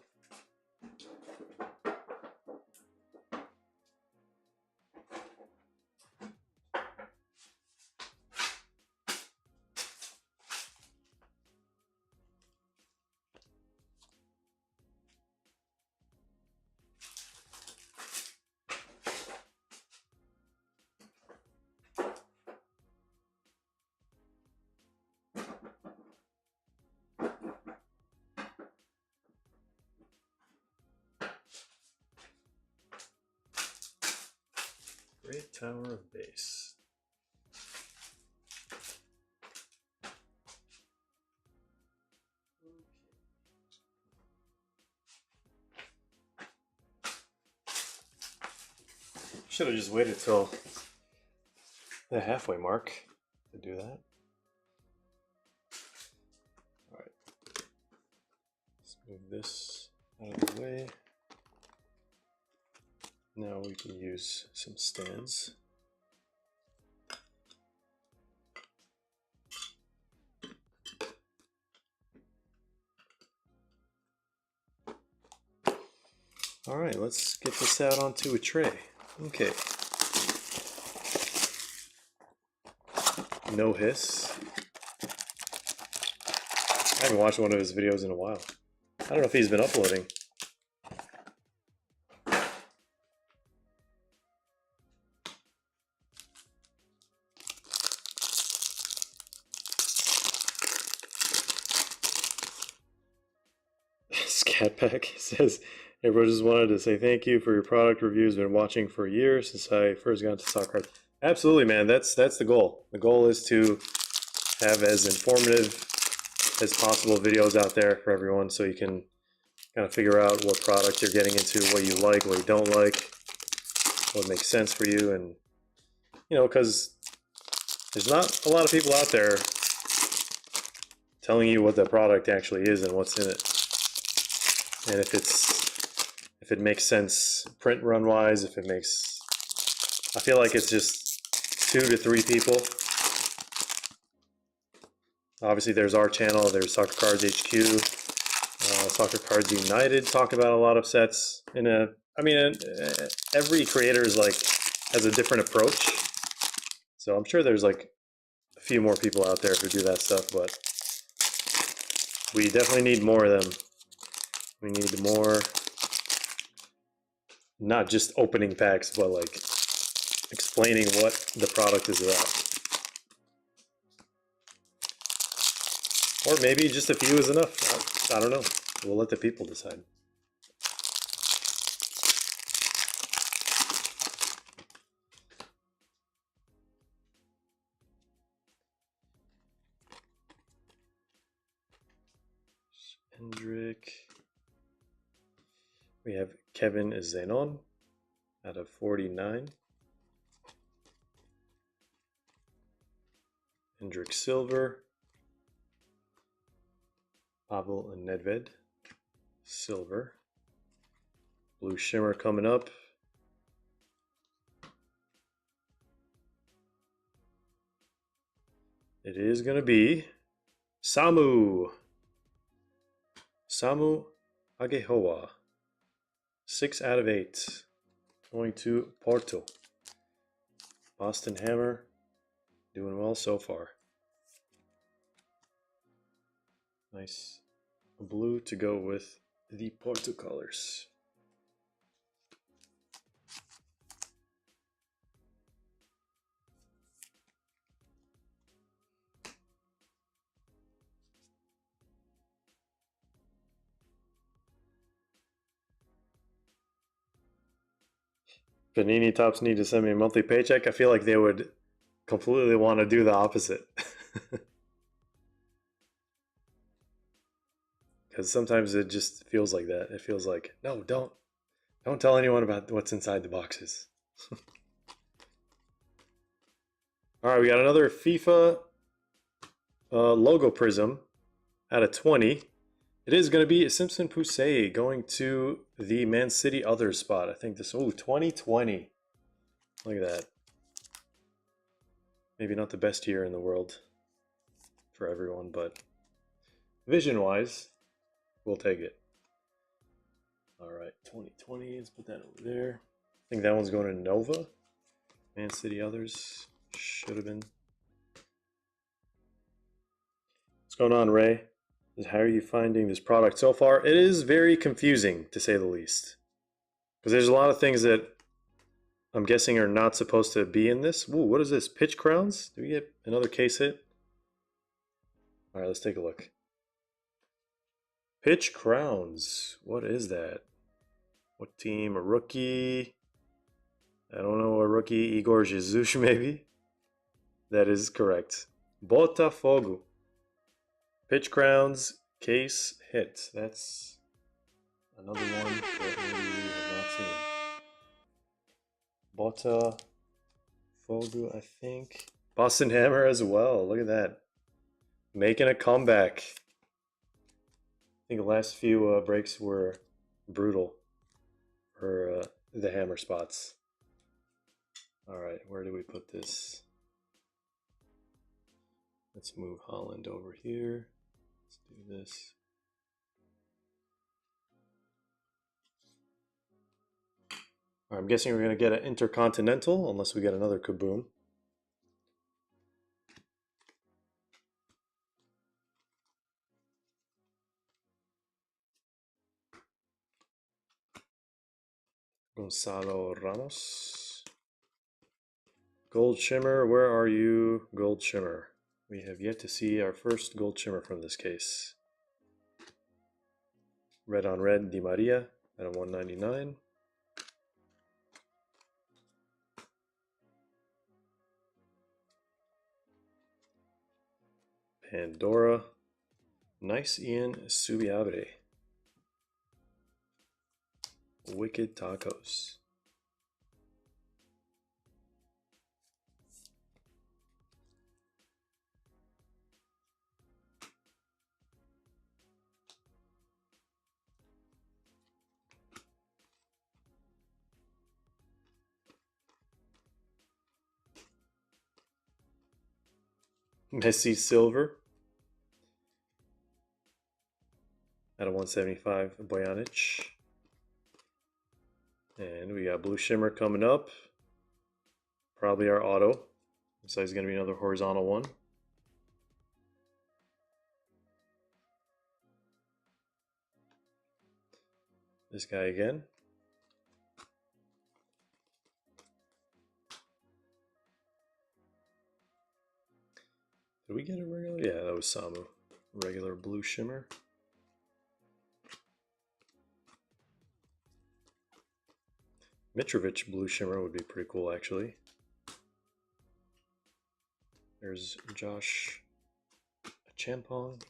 Great Tower of Base. Should have just waited till the halfway mark to do that. All right, let's move this out of the way. Now we can use some stands. All right, let's get this out onto a tray. Okay. No hiss. I haven't watched one of his videos in a while. I don't know if he's been uploading. Scatpack says, everyone just wanted to say thank you for your product reviews. Been watching for years since I first got into stock cards. Absolutely, man. That's the goal. The goal is to have as informative as possible videos out there for everyone, so you can kind of figure out what product you're getting into, what you like, what you don't like, what makes sense for you, and you know, because there's not a lot of people out there telling you what the product actually is and what's in it. And if it makes sense print run wise, if it makes, I feel like it's just 2 to 3 people. Obviously there's our channel, there's Soccer Cards HQ, Soccer Cards United talk about a lot of sets. Every creator is has a different approach. So I'm sure there's like a few more people out there who do that stuff, but we definitely need more of them. We need more, not just opening packs, but like explaining what the product is about. Or maybe just a few is enough. I don't know. We'll let the people decide. Hendrick. We have Kevin Zenon out of 49. Hendrick Silver. Pavel and Nedved. Silver. Blue Shimmer coming up. It is going to be Samu Agehoa. 6 out of 8. Going to Porto. Boston Hammer. Doing well so far. Nice blue to go with the Porto colors. Panini Tops need to send me a monthly paycheck. I feel like they would completely want to do the opposite. Because sometimes it just feels like that. It feels like, no, don't tell anyone about what's inside the boxes. All right, we got another FIFA logo Prizm out of 20. It is going to be Simpson Poussey going to the Man City other spot. I think this, 2020. Look at that. Maybe not the best year in the world for everyone, but vision-wise, we'll take it. All right, 2020, let's put that over there. I think that one's going to Nova. Man City others should have been. What's going on, Ray? How are you finding this product so far? It is very confusing, to say the least. Because there's a lot of things that I'm guessing are not supposed to be in this. Ooh, what is this? Pitch crowns? Do we get another case hit? All right, let's take a look. Pitch crowns. What is that? What team? A rookie? I don't know, a rookie. Igor Jesus, maybe? That is correct. Botafogo. Pitch crowns, case hit. That's another one that maybe we have not seen. Botafogo, I think. Boston Hammer as well. Look at that. Making a comeback. I think the last few breaks were brutal for the hammer spots. All right, where do we put this? Let's move Holland over here. Let's do this. All right, I'm guessing we're going to get an Intercontinental unless we get another Kaboom. Gonzalo Ramos. Gold Shimmer, where are you, Gold Shimmer? We have yet to see our first Gold Shimmer from this case. Red on red, Di Maria at a 199. Pandora. Nice Ian Subiabre. Wicked Tacos. Messi Silver at a 175, Bojanic. And we got Blue Shimmer coming up. Probably our auto. Looks like it's going to be another horizontal one. This guy again. Did we get a regular? Yeah, that was Samu. Regular Blue Shimmer. Mitrovic Blue Shimmer would be pretty cool, actually. There's Josh Champong.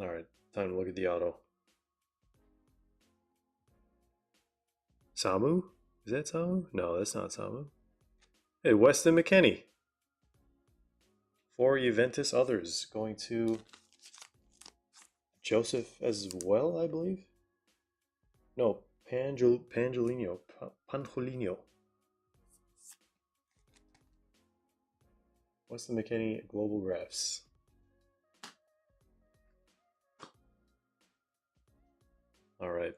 All right, time to look at the auto. Samu? Is that Samu? No, that's not Samu. Hey, Weston McKennie. For Juventus others, going to Joseph as well, I believe. No, Pangelino. Weston McKennie Global Refs. All right.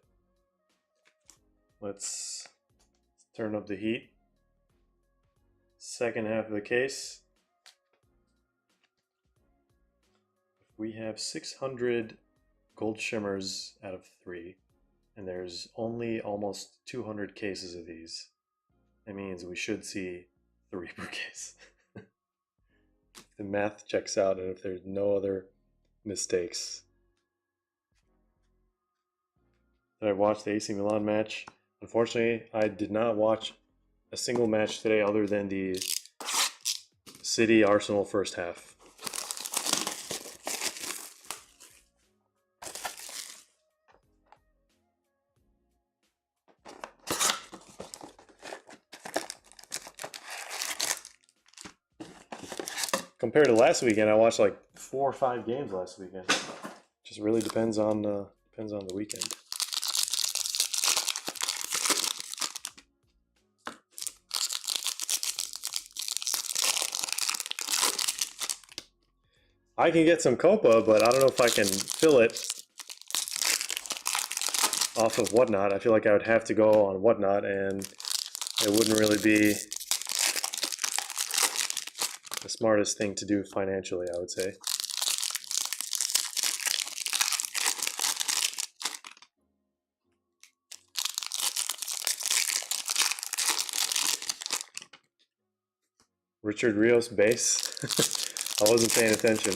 Let's turn up the heat. Second half of the case. We have 600 gold shimmers out of 3, and there's only almost 200 cases of these. That means we should see 3 per case. If the math checks out and if there's no other mistakes. Did I watch the AC Milan match? Unfortunately, I did not watch a single match today other than the City Arsenal first half. Compared to last weekend, I watched like 4 or 5 games last weekend. Just really depends on the weekend. I can get some Copa, but I don't know if I can fill it off of Whatnot. I feel like I would have to go on Whatnot, and it wouldn't really be the smartest thing to do financially, I would say. Richard Rios base. I wasn't paying attention.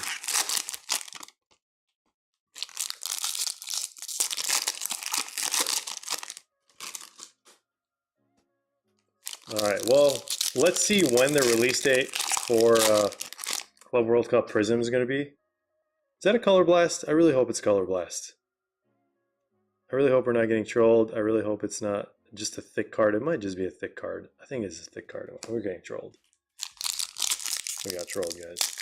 Alright, well, let's see when the release date for Club World Cup Prizm is going to be. Is that a Color Blast? I really hope it's Color Blast. I really hope we're not getting trolled. I really hope it's not just a thick card. It might just be a thick card. I think it's a thick card. We're getting trolled. We got trolled, guys.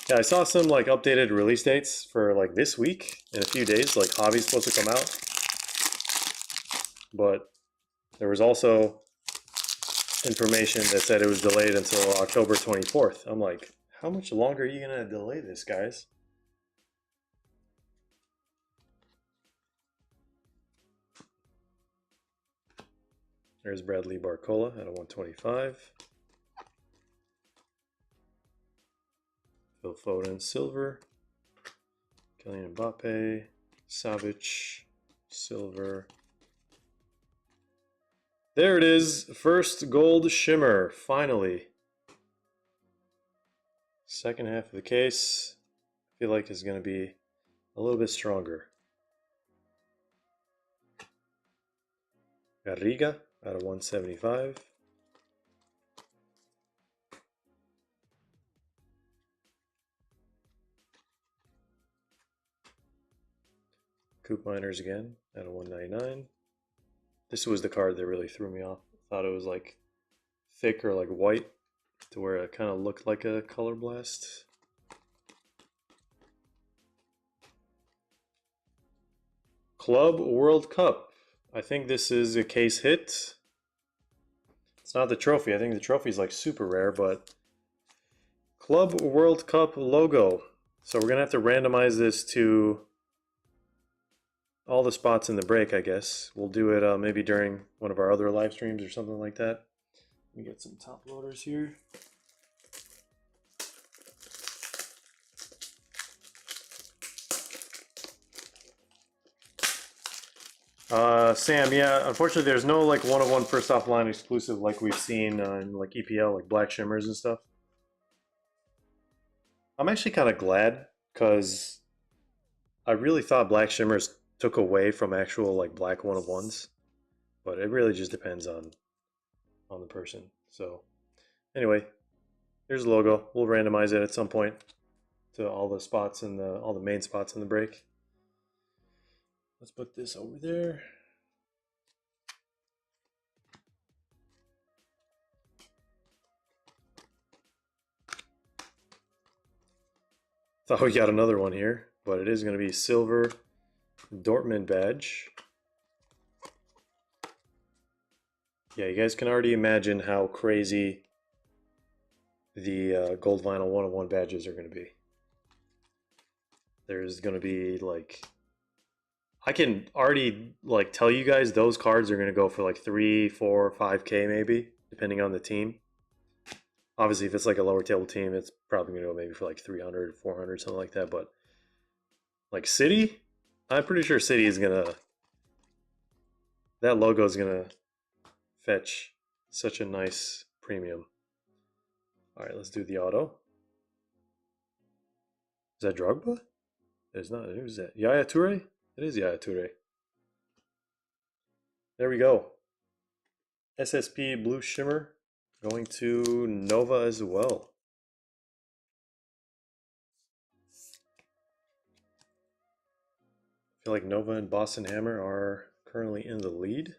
Yeah, I saw some like updated release dates for like this week in a few days. Like Hobby's supposed to come out, but there was also information that said it was delayed until October 24th. I'm like, how much longer are you gonna delay this, guys? There's Bradley Barcola at a 125. Phil Foden silver. Kylian Mbappe, Savic silver. There it is, first gold shimmer, finally. Second half of the case, I feel like is going to be a little bit stronger. Garriga out of 175. Coop Miners again at a 199. This was the card that really threw me off. I thought it was like thick or like white to where it kind of looked like a Color Blast. Club World Cup. I think this is a case hit. It's not the trophy. I think the trophy is like super rare, but Club World Cup logo. So we're going to have to randomize this to all the spots in the break, I guess. We'll do it maybe during one of our other live streams or something like that. Let me get some top loaders here. Sam, yeah, unfortunately there's no like one-of-one first offline exclusive like we've seen in like EPL, like Black Shimmers and stuff. I'm actually kind of glad because I really thought Black Shimmers took away from actual like black one-of-ones, but it really just depends on the person. So anyway, here's the logo. We'll randomize it at some point to all the spots in all the main spots in the break. Let's put this over there. Thought we got another one here, but it is going to be silver Dortmund badge. Yeah, you guys can already imagine how crazy the gold vinyl one-of-one badges are going to be. There's going to be like I can already like tell you guys those cards are gonna go for like 3, 4, 5K maybe, depending on the team. Obviously, if it's like a lower table team, it's probably gonna go maybe for like 300, 400, something like that. But like City, I'm pretty sure City is gonna, that logo is gonna fetch such a nice premium. All right, let's do the auto. Is that Drogba? It's not. Who's that? Yaya Toure? It is Yaya Toure. There we go. SSP Blue Shimmer going to Nova as well. I feel like Nova and Boston Hammer are currently in the lead.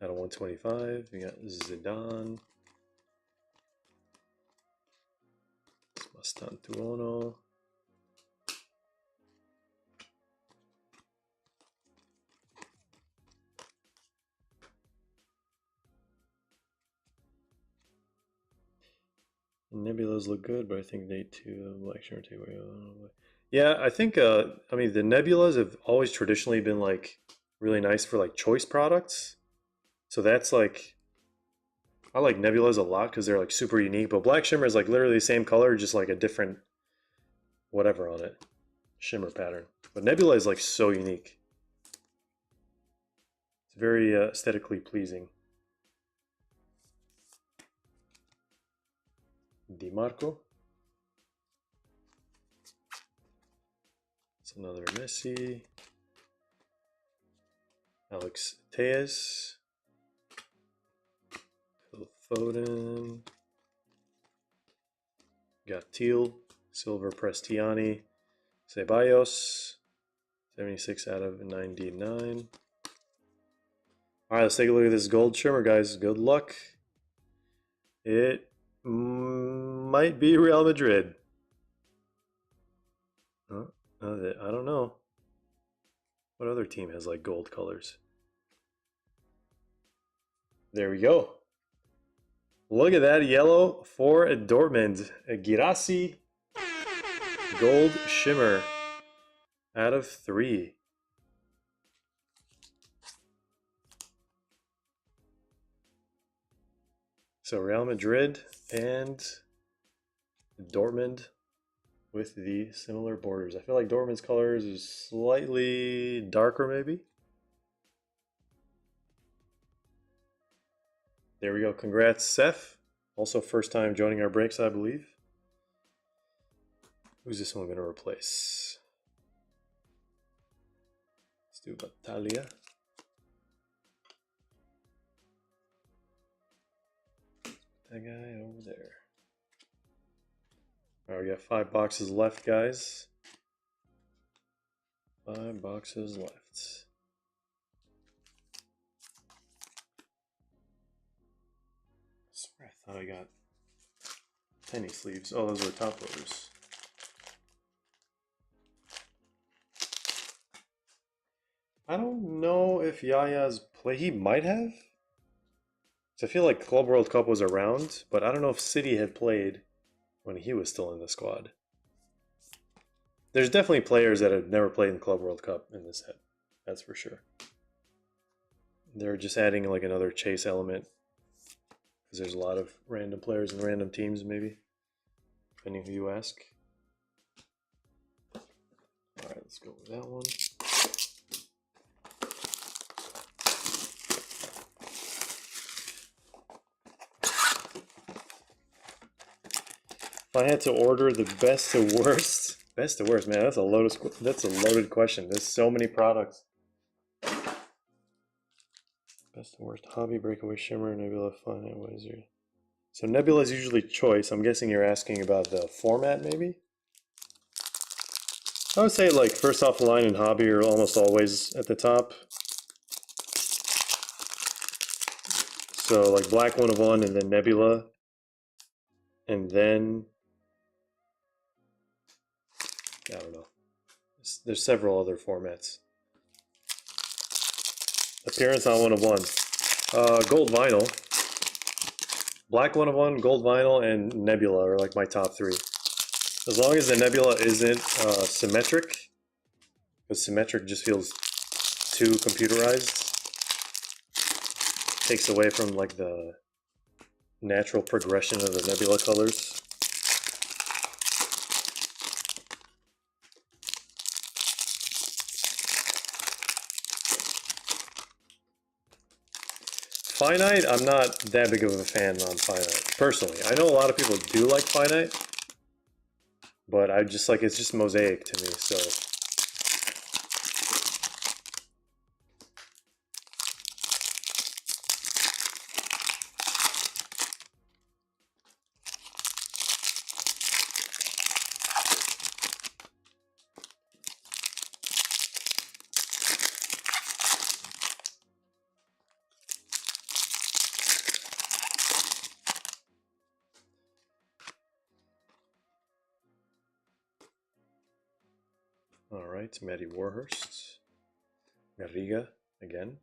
Out of 125, we got Zidane. Mastantuono. Nebulas look good, but I think they too black shirt take away. Yeah, I think I mean the nebulas have always traditionally been like really nice for like choice products. So that's like I like nebulas a lot because they're like super unique. But black shimmer is like literally the same color, just like a different whatever on it, shimmer pattern. But nebula is like so unique. It's very aesthetically pleasing. Di Marco. It's another Messi. Alex Tejas. Phil Foden. Got Teal. Silver Prestiani. Ceballos. 76 out of 99. Alright, let's take a look at this gold shimmer, guys. Good luck. It might be Real Madrid. I don't know. What other team has like gold colors? There we go. Look at that yellow for Dortmund. A Girassi gold shimmer out of 3. So Real Madrid and Dortmund with the similar borders. I feel like Dortmund's colors is slightly darker maybe. There we go. Congrats, Seth. Also first time joining our breaks, I believe. Who's this one going to replace? Let's do Battaglia. That guy over there. All right, we got 5 boxes left, guys. 5 boxes left. I swear I thought I got penny sleeves. Oh, those were top loaders. I don't know if Yaya's play. He might have. So I feel like Club World Cup was around, but I don't know if City had played when he was still in the squad. There's definitely players that have never played in the Club World Cup in this set. That's for sure. They're just adding like another chase element because there's a lot of random players and random teams, maybe, depending who you ask. All right, let's go with that one. If I had to order the best to worst, man, that's a loaded question. There's so many products. Best to worst, hobby, breakaway, shimmer, nebula, fun. What is your? So nebula is usually choice. I'm guessing you're asking about the format, maybe. I would say like first off the line and hobby are almost always at the top. So like black 101 and then nebula, and then. I don't know. There's several other formats. Appearance on 101. Gold vinyl. Black 101, gold vinyl, and nebula are like my top 3. As long as the nebula isn't symmetric, Because symmetric just feels too computerized. Takes away from like the natural progression of the nebula colors. Finite, I'm not that big of a fan on finite, personally. I know a lot of people do like finite, but I just like, it's just mosaic to me, so. All right, Maddie Warhurst, Garriga again.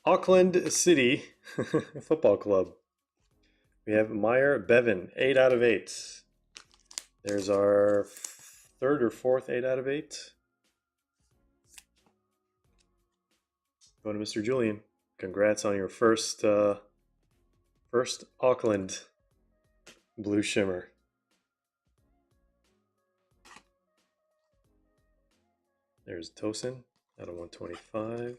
Auckland City Football Club. We have Meyer Bevan, 8 out of 8. There's our third or fourth 8 out of 8. Going to Mr. Julian. Congrats on your first Auckland Blue Shimmer. There's Tosin out of 125.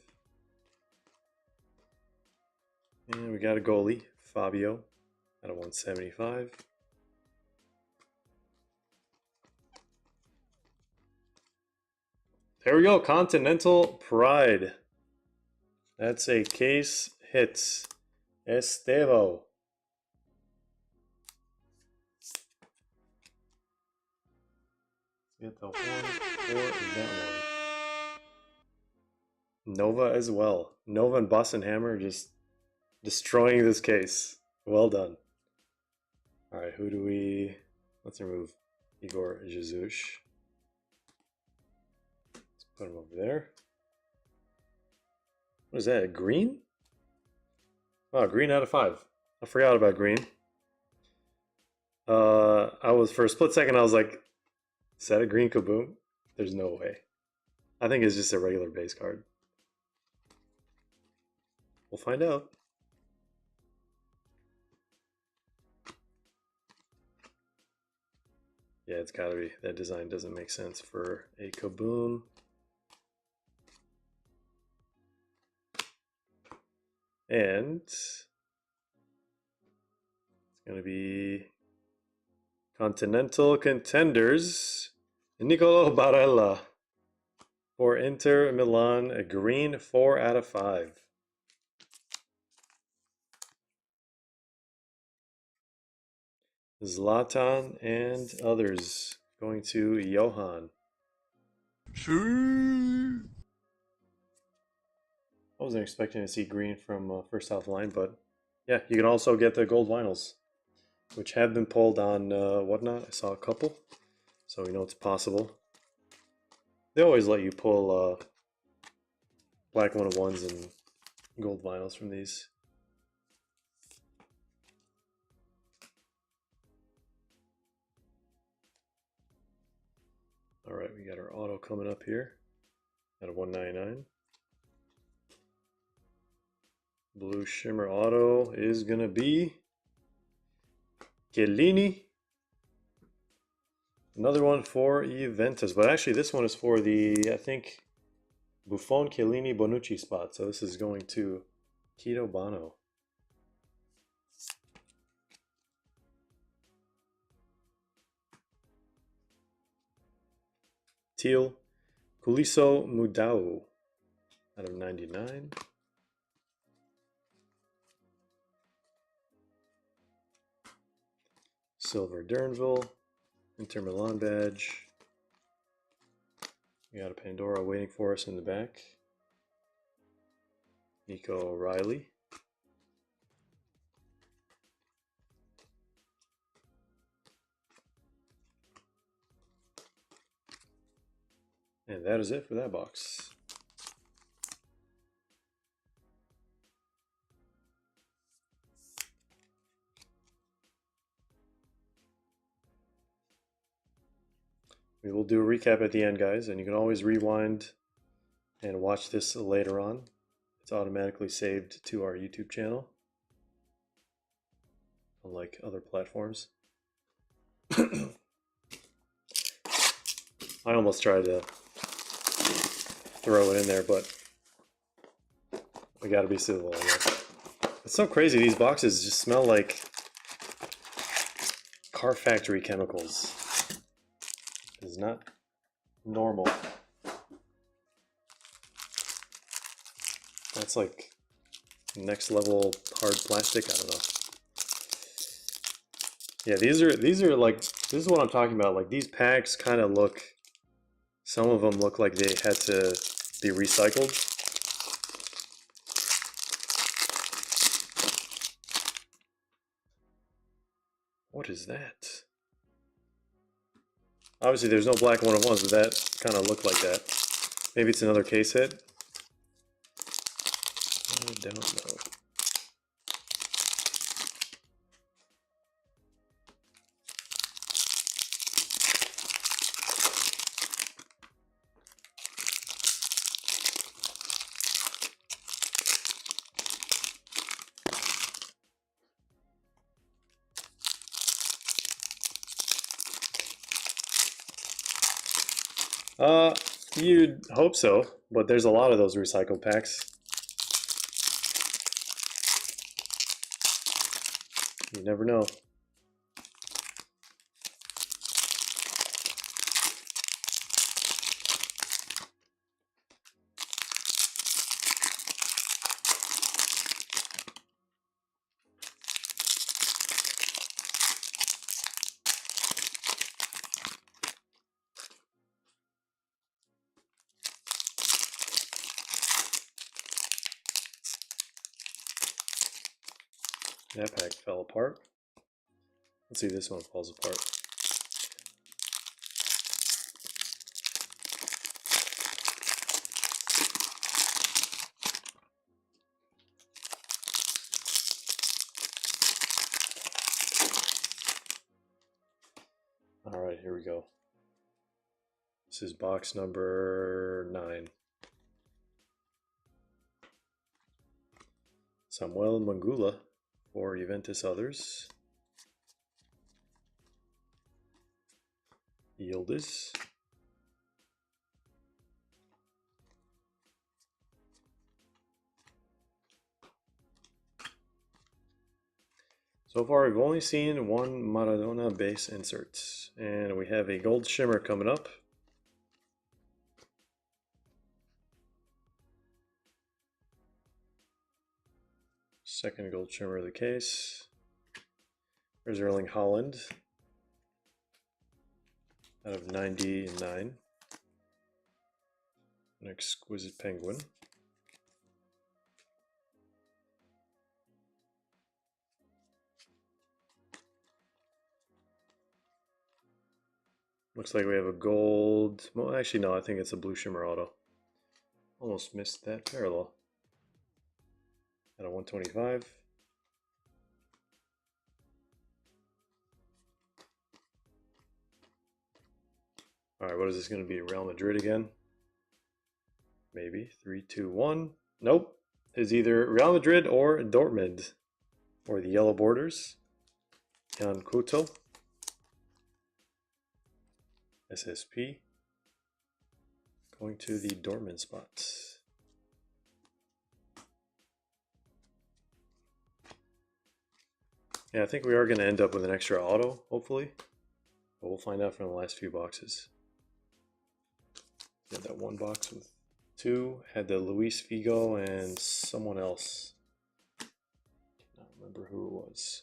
And we got a goalie, Fabio, out of 175. There we go, Continental Pride. That's a case hit. Estevo. Let's get the horn, or is that one? Nova as well. Nova and Boston Hammer just destroying this case. Well done. All right, who do we... Let's remove Igor Jesus. Let's put him over there. What is that, green? Oh, green out of 5. I forgot about green. I was, for a split second, I was like, is that a green Kaboom? There's no way. I think it's just a regular base card. We'll find out. Yeah, it's gotta be. That design doesn't make sense for a Kaboom. And it's gonna be Continental Contenders, Nicolo Barella for Inter Milan, a green 4 out of 5. Zlatan and others going to Johan. I wasn't expecting to see green from first off line, but yeah, you can also get the gold vinyls, which have been pulled on Whatnot. I saw a couple, so we know it's possible. They always let you pull black 101s and gold vinyls from these. All right, we got our auto coming up here at a 199. Blue Shimmer auto is gonna be Chiellini. Another one for Juventus, but actually this one is for the, I think, Buffon, Chiellini, Bonucci spot. So this is going to Keto Bono. Teal, Kuliso Mudau out of 99. Silver Dernville, Inter Milan badge. We got a Pandora waiting for us in the back. Nico O'Reilly. And that is it for that box. We will do a recap at the end, guys, and you can always rewind and watch this later on. It's automatically saved to our YouTube channel, unlike other platforms. I almost tried to throw it in there, but we gotta be civil, I guess. It's so crazy, these boxes just smell like car factory chemicals. It's not normal. That's like next level hard plastic, I don't know. Yeah, these are like, this is what I'm talking about. Like, these packs kind of look, some of them look like they had to be recycled. What is that? Obviously there's no black one-of-ones, but that kind of looked like that. Maybe it's another case hit. I don't know. You'd hope so, but there's a lot of those recycled packs. You never know. That pack fell apart. Let's see if this one falls apart. All right, here we go. This is box number 9. Samuel Mangula for Juventus Others. Yildiz. So far, we've only seen one Maradona base insert, and we have a gold shimmer coming up. Second gold shimmer of the case. There's Erling Haaland out of 99. An exquisite penguin. Looks like we have a gold, well actually no, I think it's a blue shimmer auto. Almost missed that parallel. At a 125. Alright, what is this going to be? Real Madrid again? Maybe. 3, 2, 1. Nope. It's either Real Madrid or Dortmund. Or the yellow borders. Jan Couto. SSP. Going to the Dortmund spot. Yeah, I think we are going to end up with an extra auto, hopefully. But we'll find out from the last few boxes. Had that one box with 2. Had the Luis Figo and someone else. Can't remember who it was.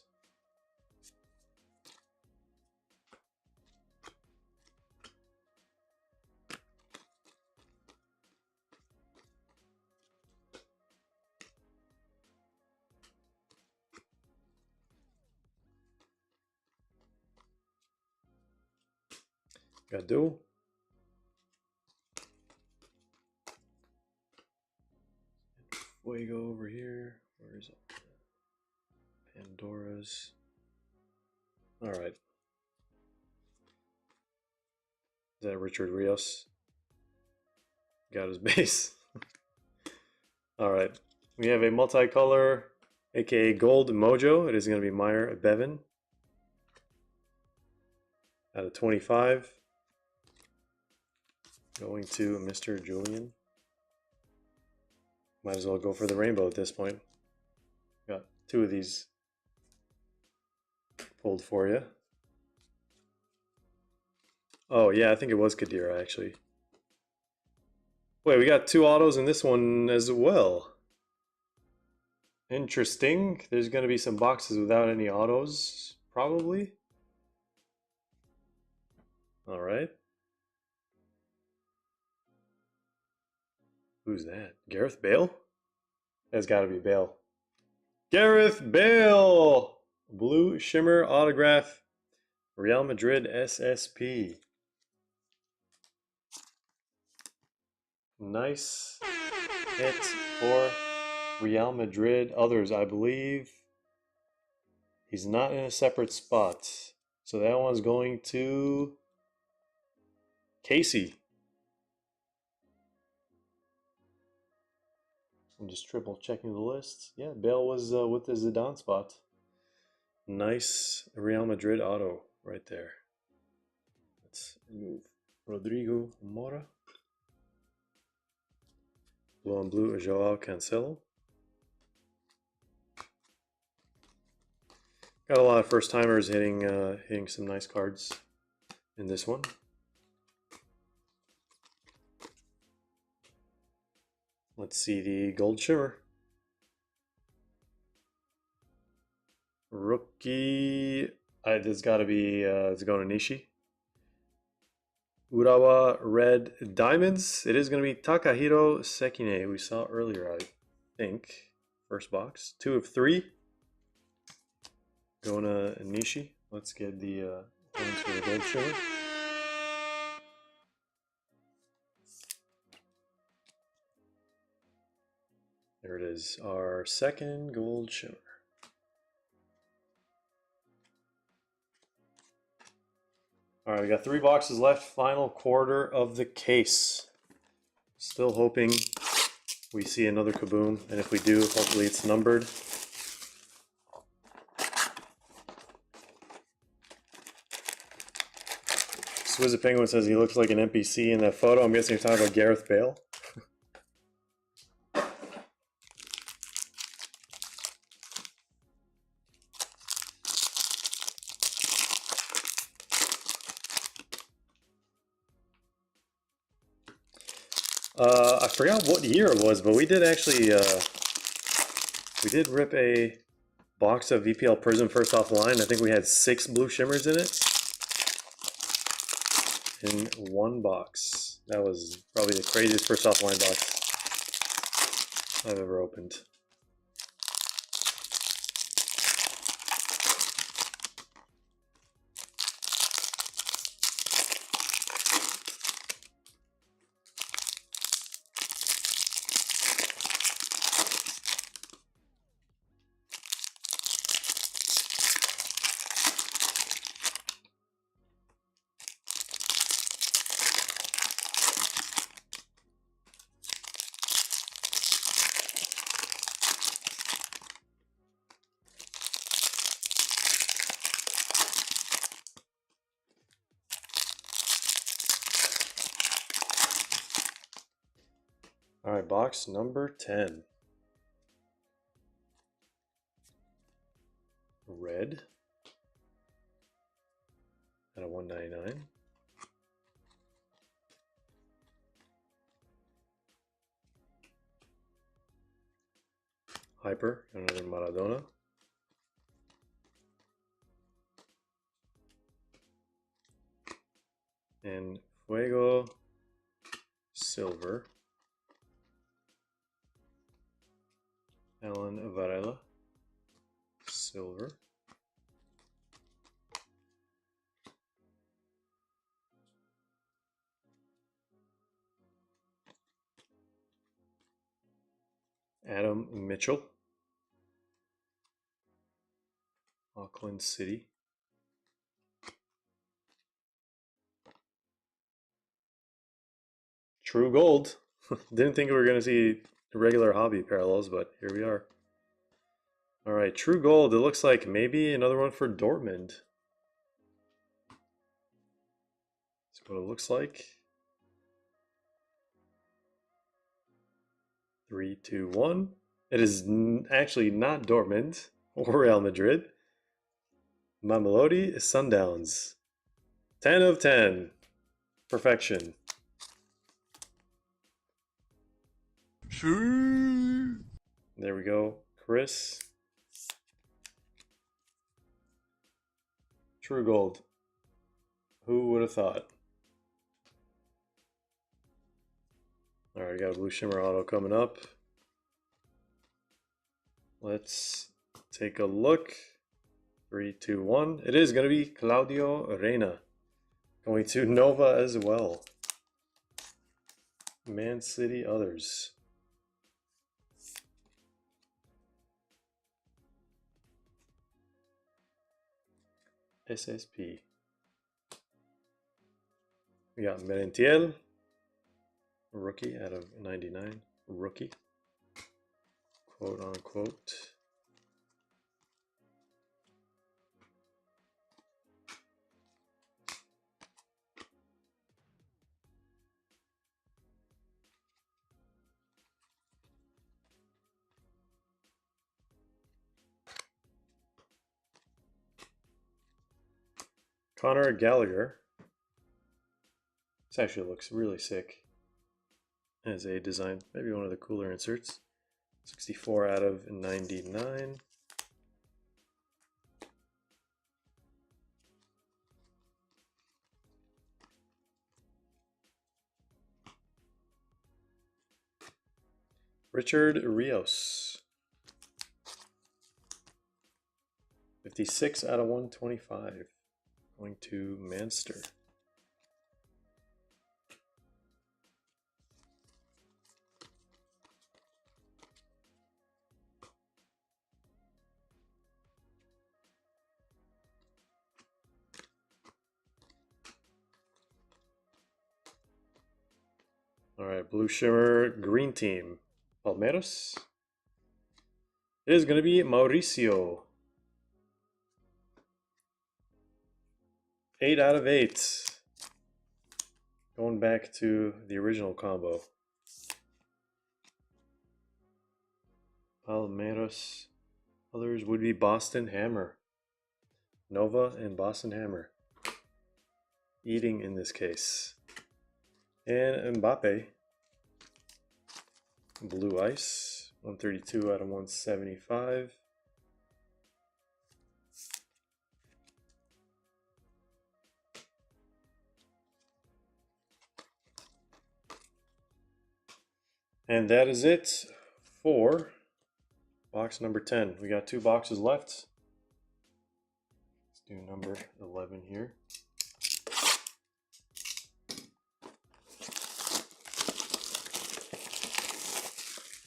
Gadu. Pandora's. All right. Is that Richard Rios? Got his base. All right. We have a multicolor, aka Gold Mojo. It is going to be Meyer Bevan. Out of 25. Going to Mr. Julian. Might as well go for the rainbow at this point. Got two of these pulled for you. Oh yeah, I think it was Kadira actually. Wait, we got two autos in this one as well. Interesting. There's going to be some boxes without any autos, probably. All right. Who's that? Gareth Bale? That's got to be Bale. Gareth Bale! Blue Shimmer autograph. Real Madrid SSP. Nice hit for Real Madrid. Others, I believe. He's not in a separate spot. So that one's going to Casey. I'm just triple checking the list. Yeah, Bale was with the Zidane spot. Nice Real Madrid auto right there. Let's move Rodrigo Mora. Blue and blue, Joao Cancelo. Got a lot of first timers hitting some nice cards in this one. Let's see the gold shimmer. Rookie. There's got to be. It's going to Nishi. Urawa red diamonds. It is going to be Takahiro Sekine. We saw earlier, I think. First box. 2 of 3. Going to Nishi. Let's get the points for the gold shimmer. There it is, our second gold shimmer. All right, we got 3 boxes left. Final quarter of the case. Still hoping we see another kaboom, and if we do, hopefully it's numbered. Swizzy Penguin says he looks like an NPC in that photo. I'm guessing you're talking about Gareth Bale. I forgot what year it was, but we did actually we did rip a box of VPL Prizm first offline. I think we had 6 blue shimmers in it in one box. That was probably the craziest first offline box I've ever opened. All right, box number 10. Red at a 199. Hyper, another Maradona. And Fuego Silver. Alan Varela. Silver. Adam Mitchell. Auckland City. True gold. Didn't think we were going to see regular hobby parallels, but here we are. All right, true gold. It looks like maybe another one for Dortmund. That's what it looks like. 3, 2, 1. It is actually not Dortmund or Real Madrid. Mamelodi Sundowns. 10 of 10. Perfection. There we go. Chris. True gold. Who would have thought? All right, got a blue shimmer auto coming up. Let's take a look. 3, 2, 1. It is going to be Claudio Reyna. Going to Nova as well. Man City others. SSP. We got Merentiel. Rookie out of 99. Rookie. Quote unquote. Conor Gallagher. This actually looks really sick as a design. Maybe one of the cooler inserts. 64 out of 99. Richard Rios. 56 out of 125. Going to Manster. All right, blue shimmer, green team. Palmeiras. It is going to be Mauricio. 8 out of 8. Going back to the original combo. Palmeiras. Others would be Boston Hammer. Nova and Boston Hammer. Eating in this case. And Mbappe. Blue Ice. 132 out of 175. And that is it for box number 10. We got 2 boxes left. Let's do number 11 here.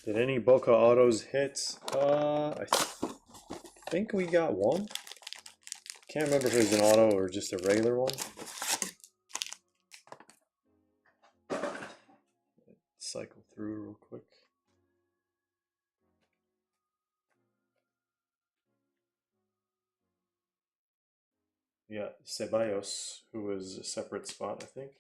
Did any Boca autos hit? I think we got one. Can't remember if it was an auto or just a regular one. Cycle through real quick. Yeah, Ceballos, who was a separate spot, I think.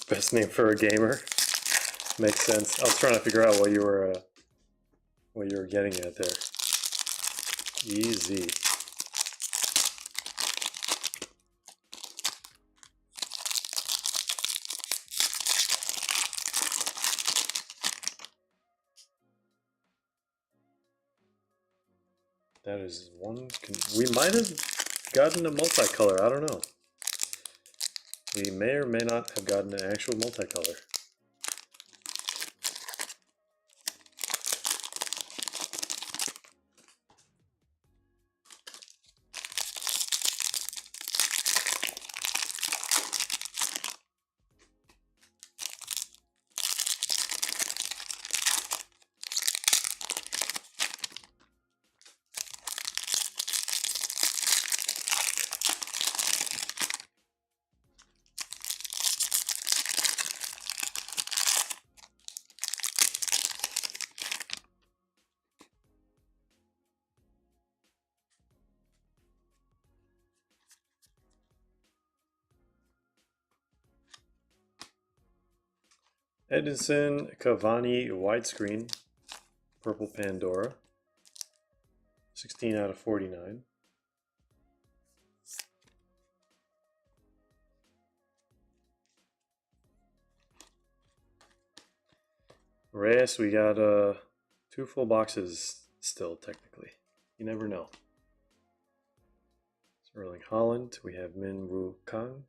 Best name for a gamer. Makes sense. I was trying to figure out what you were what you're getting at there. Easy. That is one. We might have gotten a multicolor. I don't know. We may or may not have gotten an actual multicolor. Edinson Cavani widescreen, purple Pandora, 16 out of 49. Reyes, we got 2 full boxes still, technically. You never know. Erling Haaland, we have Min Woo Kang.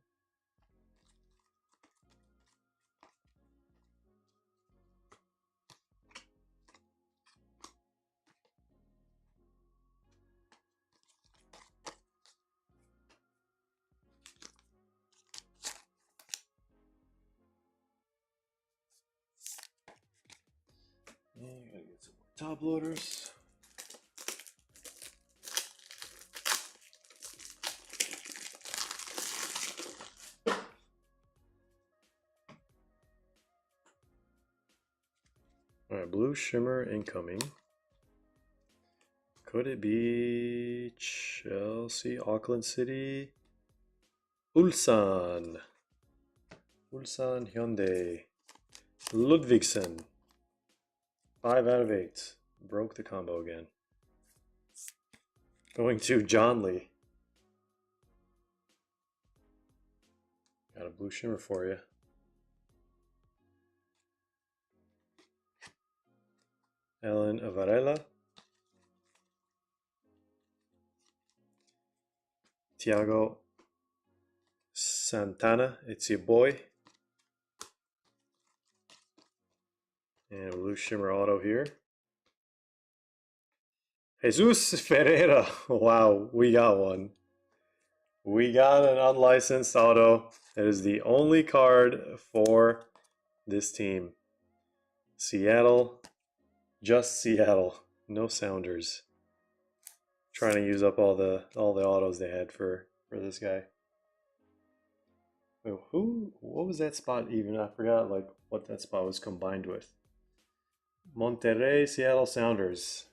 And gotta get some more top loaders. All right, blue shimmer incoming. Could it be Chelsea, Auckland City? Ulsan Hyundai. Ludvigsen. 5 out of 8. Broke the combo again. Going to John Lee. Got a blue shimmer for you. Ellen Varela. Thiago Santana, it's your boy. And a blue shimmer auto here. Jesus Ferreira. Wow, we got one. We got an unlicensed auto. That is the only card for this team. Seattle. Just Seattle. No Sounders. Trying to use up all the autos they had for this guy. Wait, what was that spot even? I forgot like what that spot was combined with. Monterrey, Seattle Sounders.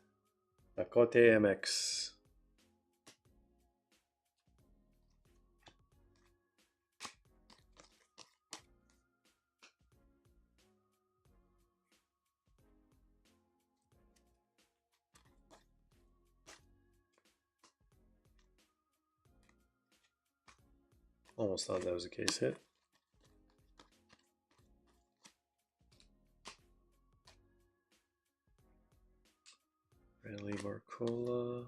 Dakote MX. Almost thought that was a case hit. Bradley Barcola.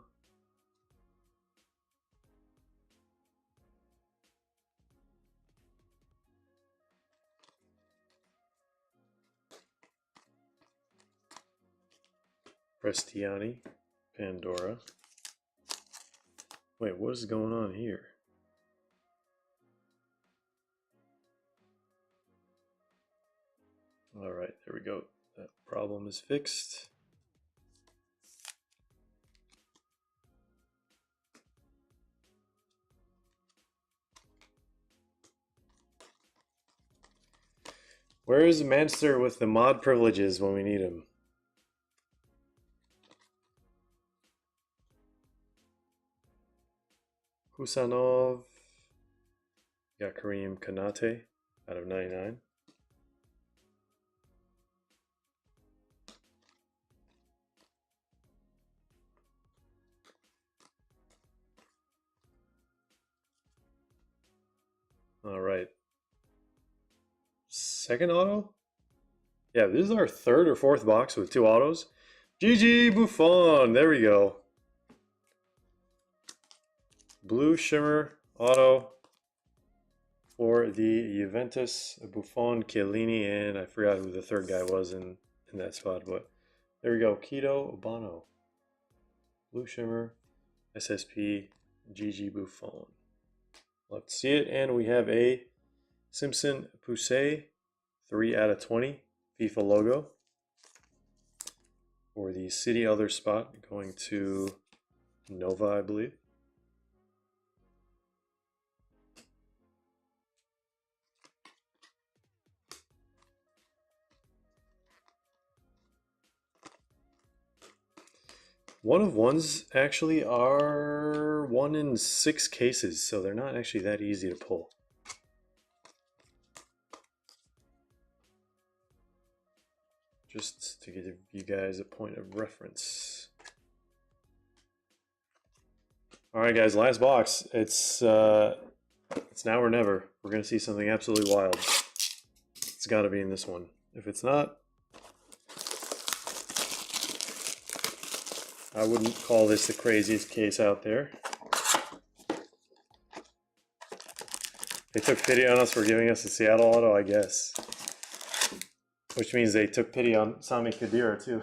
Prestiani. Pandora. Wait, what is going on here? All right, there we go. That problem is fixed. Where is Manchester with the mod privileges when we need him? Husanov. Got Kareem Kanate out of 99. All right. Second auto? Yeah, this is our third or fourth box with 2 autos. GG Buffon. There we go. Blue Shimmer auto for the Juventus, Buffon, Chiellini, and I forgot who the third guy was in that spot, but there we go. Keto Bono. Blue Shimmer, SSP, GG Buffon. Let's see it, and we have a Simpson Poussey, 3 out of 20, FIFA logo. For the City other spot, going to Nova, I believe. One of ones actually are 1 in 6 cases, so they're not actually that easy to pull. Just to give you guys a point of reference. All right, guys, last box. It's now or never. We're gonna see something absolutely wild. It's got to be in this one. If it's not, I wouldn't call this the craziest case out there. They took pity on us for giving us the Seattle auto, I guess. Which means they took pity on Sami Khedira too.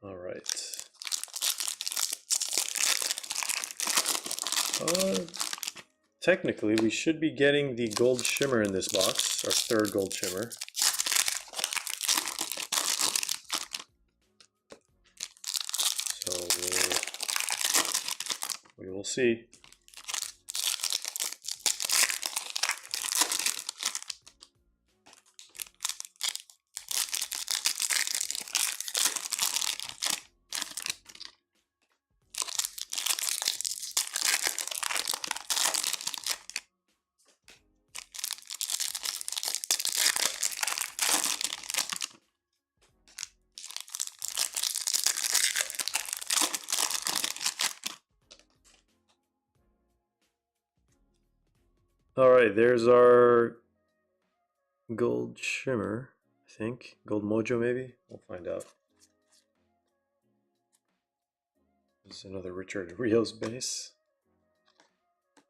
All right. Technically, we should be getting the gold shimmer in this box, our third gold shimmer. So we will see. All right, there's our gold shimmer, I think. Gold mojo, maybe? We'll find out. This is another Richard Rios base.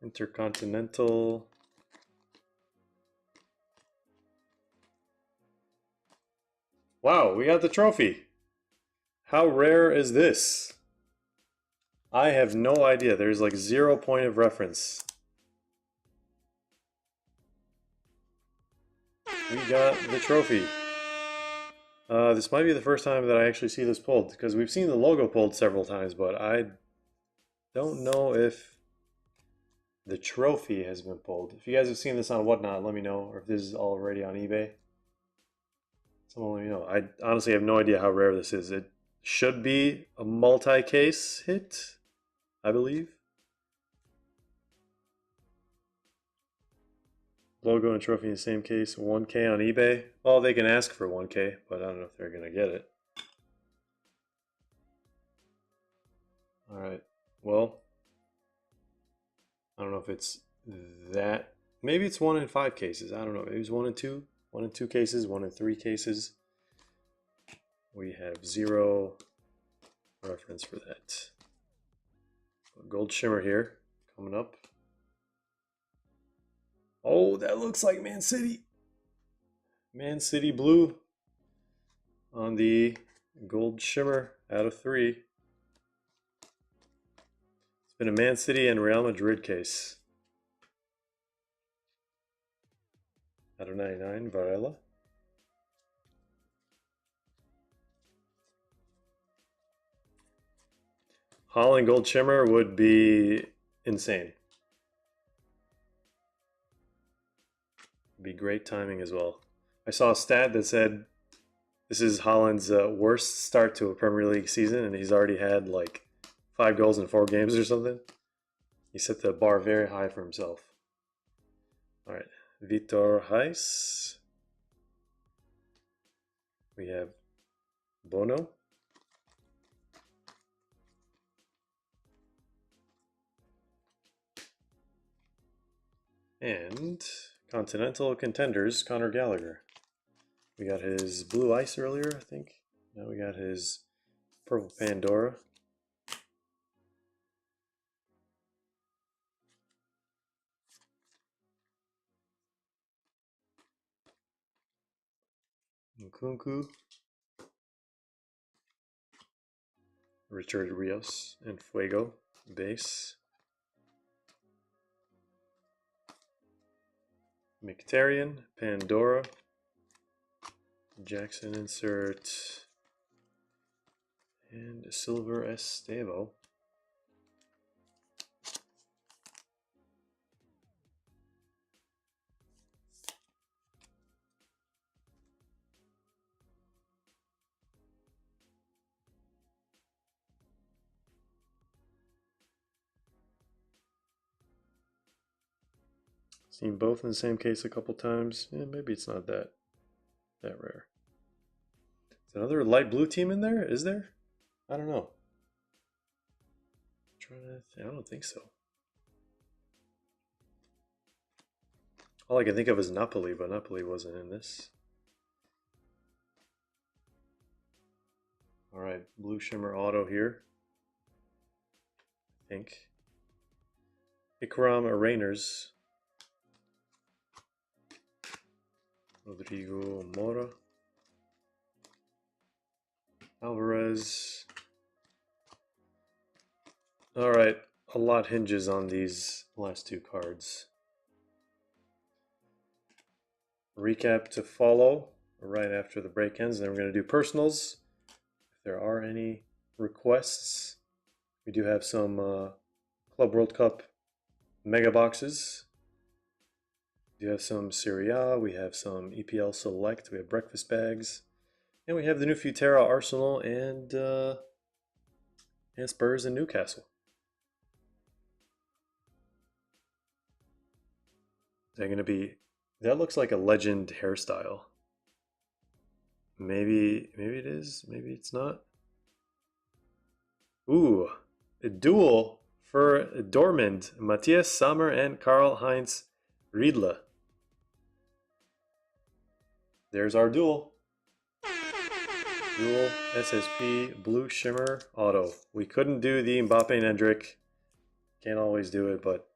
Intercontinental. Wow, we got the trophy. How rare is this? I have no idea. There's like 0 point of reference. We got the trophy. This might be the first time that I actually see this pulled, because we've seen the logo pulled several times, but I don't know if the trophy has been pulled. If you guys have seen this on Whatnot, let me know, or if this is already on eBay. Someone let me know. I honestly have no idea how rare this is. It should be a multi-case hit, I believe. Logo and trophy in the same case, 1K on eBay. Well, they can ask for 1K, but I don't know if they're going to get it. All right. Well, I don't know if it's that. Maybe it's 1 in 5 cases. I don't know. Maybe it's 1 in 2. 1 in 2 cases, 1 in 3 cases. We have 0 reference for that. Gold shimmer here coming up. Oh, that looks like Man City. Man City blue on the gold shimmer out of 3. It's been a Man City and Real Madrid case. Out of 99, Varela. Holland gold shimmer would be insane. It'd be great timing as well. I saw a stat that said this is Haaland's worst start to a Premier League season, and he's already had like 5 goals in 4 games or something. He set the bar very high for himself. All right, Vitor Heiss. We have Bono. And Continental Contenders, Conor Gallagher. We got his Blue Ice earlier, I think. Now we got his Purple Pandora. Nkunku. Richard Rios and Fuego base. Mkhitaryan, Pandora. Jackson insert. And Silver Estevo. Seen both in the same case a couple times. Yeah, maybe it's not that rare. Is another light blue team in there? Is there? I don't know. I don't think so. All I can think of is Napoli, but Napoli wasn't in this. All right, Blue Shimmer Auto here. I think. Ikram Rainers. Rodrigo Mora. Alvarez. All right, a lot hinges on these last 2 cards. Recap to follow right after the break ends. Then we're going to do personals. If there are any requests, we do have some Club World Cup mega boxes. We have some Serie A, we have some EPL Select, we have breakfast bags, and we have the new Futera Arsenal and Spurs and Newcastle. Is that going to be... That looks like a legend hairstyle. Maybe it is, maybe it's not. Ooh, a duel for Dortmund, Matthias Sammer and Karl-Heinz Riedle. There's our duel. Duel SSP Blue Shimmer Auto. We couldn't do the Mbappe and Hendrick. Can't always do it, but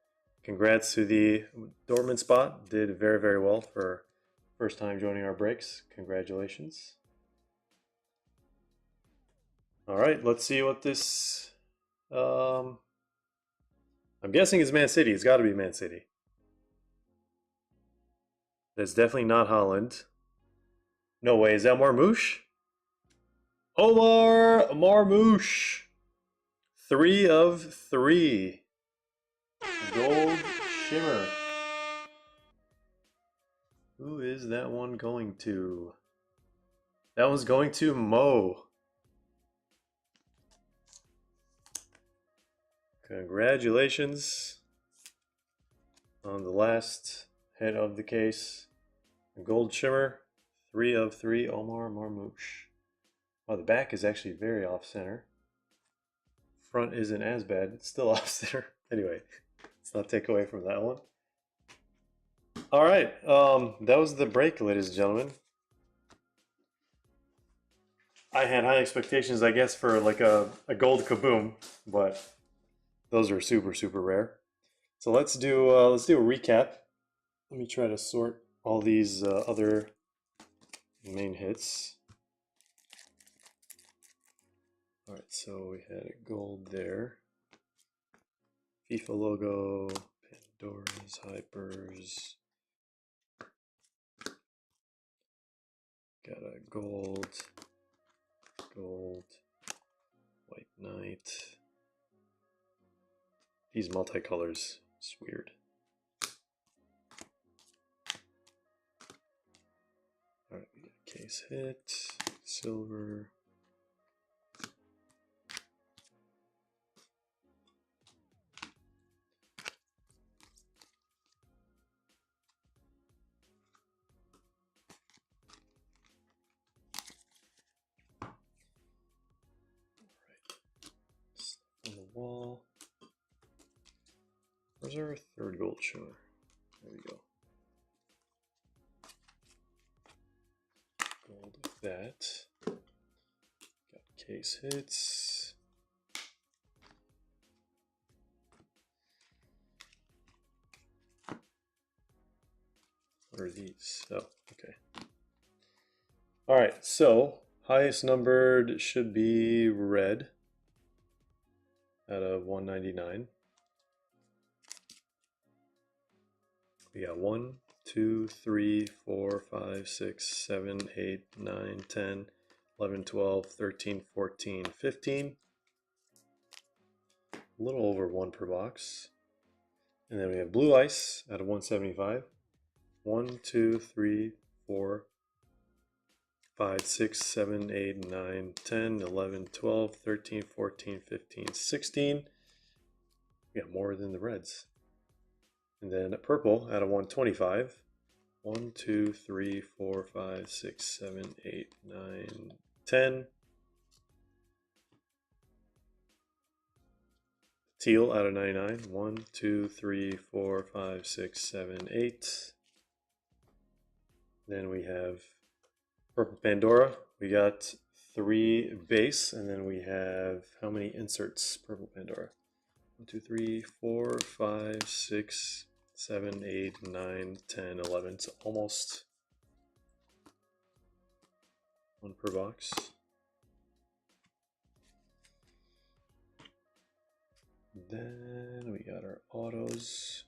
congrats to the Dortmund spot. Did very, very well for first time joining our breaks. Congratulations. All right, let's see what this... I'm guessing it's Man City. It's got to be Man City. That's definitely not Haaland. No way. Is that Marmouche? Omar Marmouche. 3 of 3. Gold Shimmer. Who is that one going to? That one's going to Mo. Congratulations on the last hit of the case. Gold Shimmer, 3 of 3, Omar Marmouche. Oh, the back is actually very off-center. Front isn't as bad. It's still off-center. Anyway, let's not take away from that one. All right, that was the break, ladies and gentlemen. I had high expectations, I guess, for like a gold kaboom, but those are super, super rare. So let's do a recap. Let me try to sort all these other main hits. All right, so we had a gold there. FIFA logo, Pandora's, Hypers. Got a gold, White Knight. These multicolors, it's weird. Case hit, silver. On the wall. Where's our third gold shimmer? There we go. Gold with that. Got case hits. What are these? Oh, okay. All right, so highest numbered should be red out of 199. We got 1, 2, 3, 4, 5, 6, 7, 8, 9, 10, 11, 12, 13, 14, 15. A little over 1 per box. And then we have blue ice out of 175. 1, 2, 3, 4, 5, 6, 7, 8, 9, 10, 11, 12, 13, 14, 15, 16. We got more than the reds. And then purple out of 125. 1, 2, 3, 4, 5, 6, 7, 8, 9, 10. Teal out of 99. 1, 2, 3, 4, 5, 6, 7, 8. Then we have purple Pandora. We got 3 base, and then we have how many inserts? Purple Pandora. 1, 2, 3, 4, 5, 6, 7, 8, 9, 10, 11. So almost 1 per box. Then we got our autos.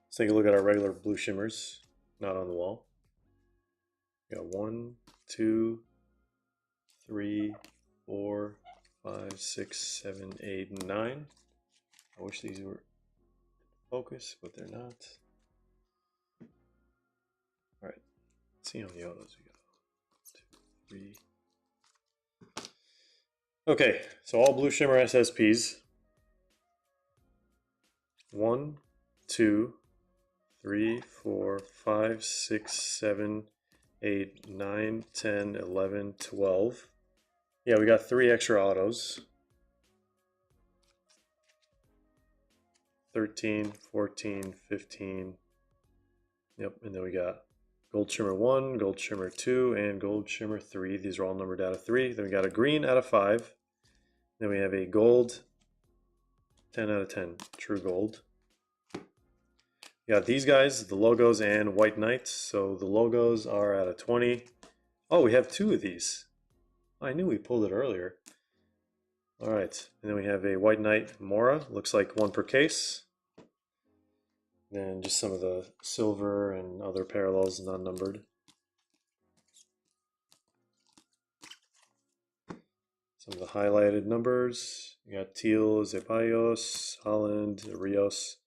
Let's take a look at our regular blue shimmers, not on the wall. We got 1, 2, 3, 4, 5, 6, 7, 8, 9. I wish these were focus, but they're not. All right, let's see how many autos we got. 1, 2, 3. Okay, so all blue shimmer SSPs. 1, 2, 3, 4, 5, 6, 7, 8, 9, 10, 11, 12. Yeah, we got 3 extra autos. 13, 14, 15. Yep, and then we got gold shimmer 1, gold shimmer 2, and gold shimmer 3. These are all numbered out of 3. Then we got a green out of 5. Then we have a gold 10 out of 10, true gold. We got these guys, the logos and white knights. So the logos are out of 20. Oh, we have 2 of these. I knew we pulled it earlier. All right, and then we have a white knight Mora. Looks like 1 per case. Then just some of the silver and other parallels non-numbered. Some of the highlighted numbers. We got Teal, Zeballos, Holland, Rios,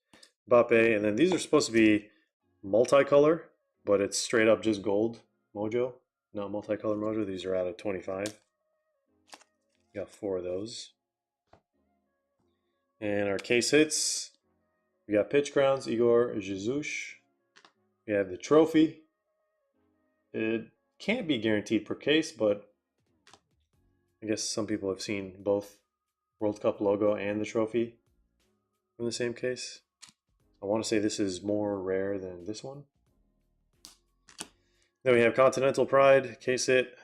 Mbappe, and then these are supposed to be multicolor, but it's straight up just gold mojo, not multicolor mojo. These are out of 25. We got 4 of those. And our case hits. We got pitch crowns, Igor Jesus. We have the trophy. It can't be guaranteed per case, but I guess some people have seen both World Cup logo and the trophy in the same case. I want to say this is more rare than this one. Then we have Continental Pride, case hit,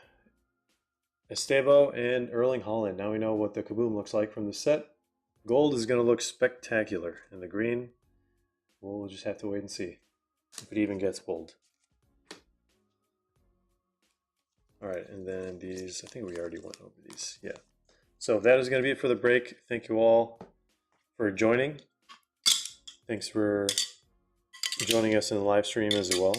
Estebo, and Erling Haaland. Now we know what the Kaboom looks like from the set. Gold is going to look spectacular, and the green, we'll just have to wait and see if it even gets bold. All right, and then these, I think we already went over these. Yeah. So that is going to be it for the break. Thank you all for joining. Thanks for joining us in the live stream as well.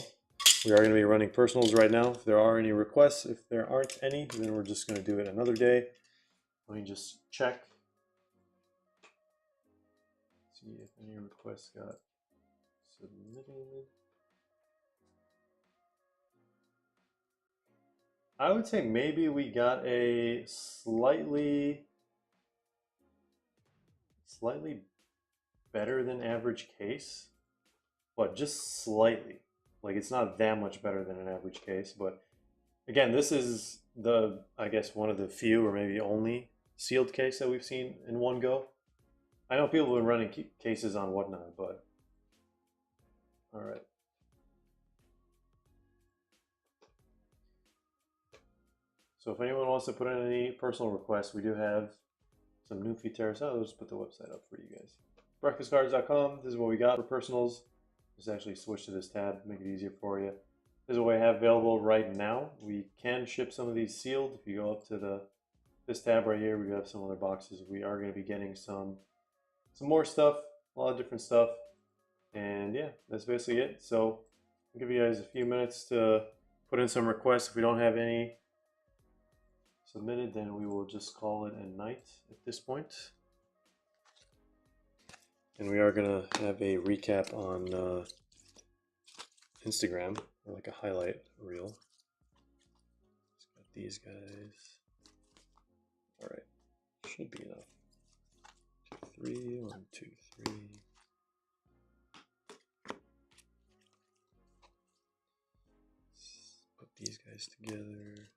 We are going to be running personals right now. If there are any requests, if there aren't any, then we're just going to do it another day. Let me just check. See if any requests got submitted. I would say maybe we got a slightly better than average case, but just slightly. Like it's not that much better than an average case, but again, this is I guess one of the few or maybe only sealed case that we've seen in one go. I know people have been running cases on whatnot, but all right. So if anyone wants to put in any personal requests, we do have some new features. I'll just put the website up for you guys. Breakfastcards.com. This is what we got for personals. Just actually switch to this tab, make it easier for you. This is what we have available right now. We can ship some of these sealed. If you go up to this tab right here, we have some other boxes. We are going to be getting some more stuff, a lot of different stuff. And yeah, that's basically it. So I'll give you guys a few minutes to put in some requests. If we don't have any submitted, then we will just call it a night at this point. And we are gonna have a recap on Instagram, or like a highlight reel. Just got these guys. All right, should be enough. 2, 3, 1, 2, 3. Let's put these guys together.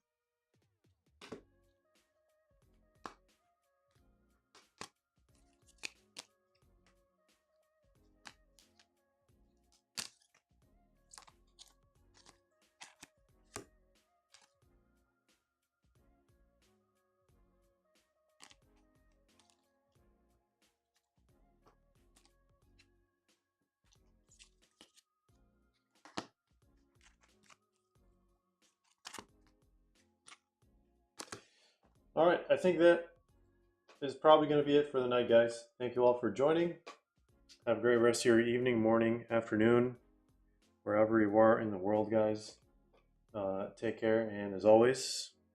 All right, I think that is probably going to be it for the night, guys. Thank you all for joining. Have a great rest of your evening, morning, afternoon, wherever you are in the world, guys. Take care, and as always,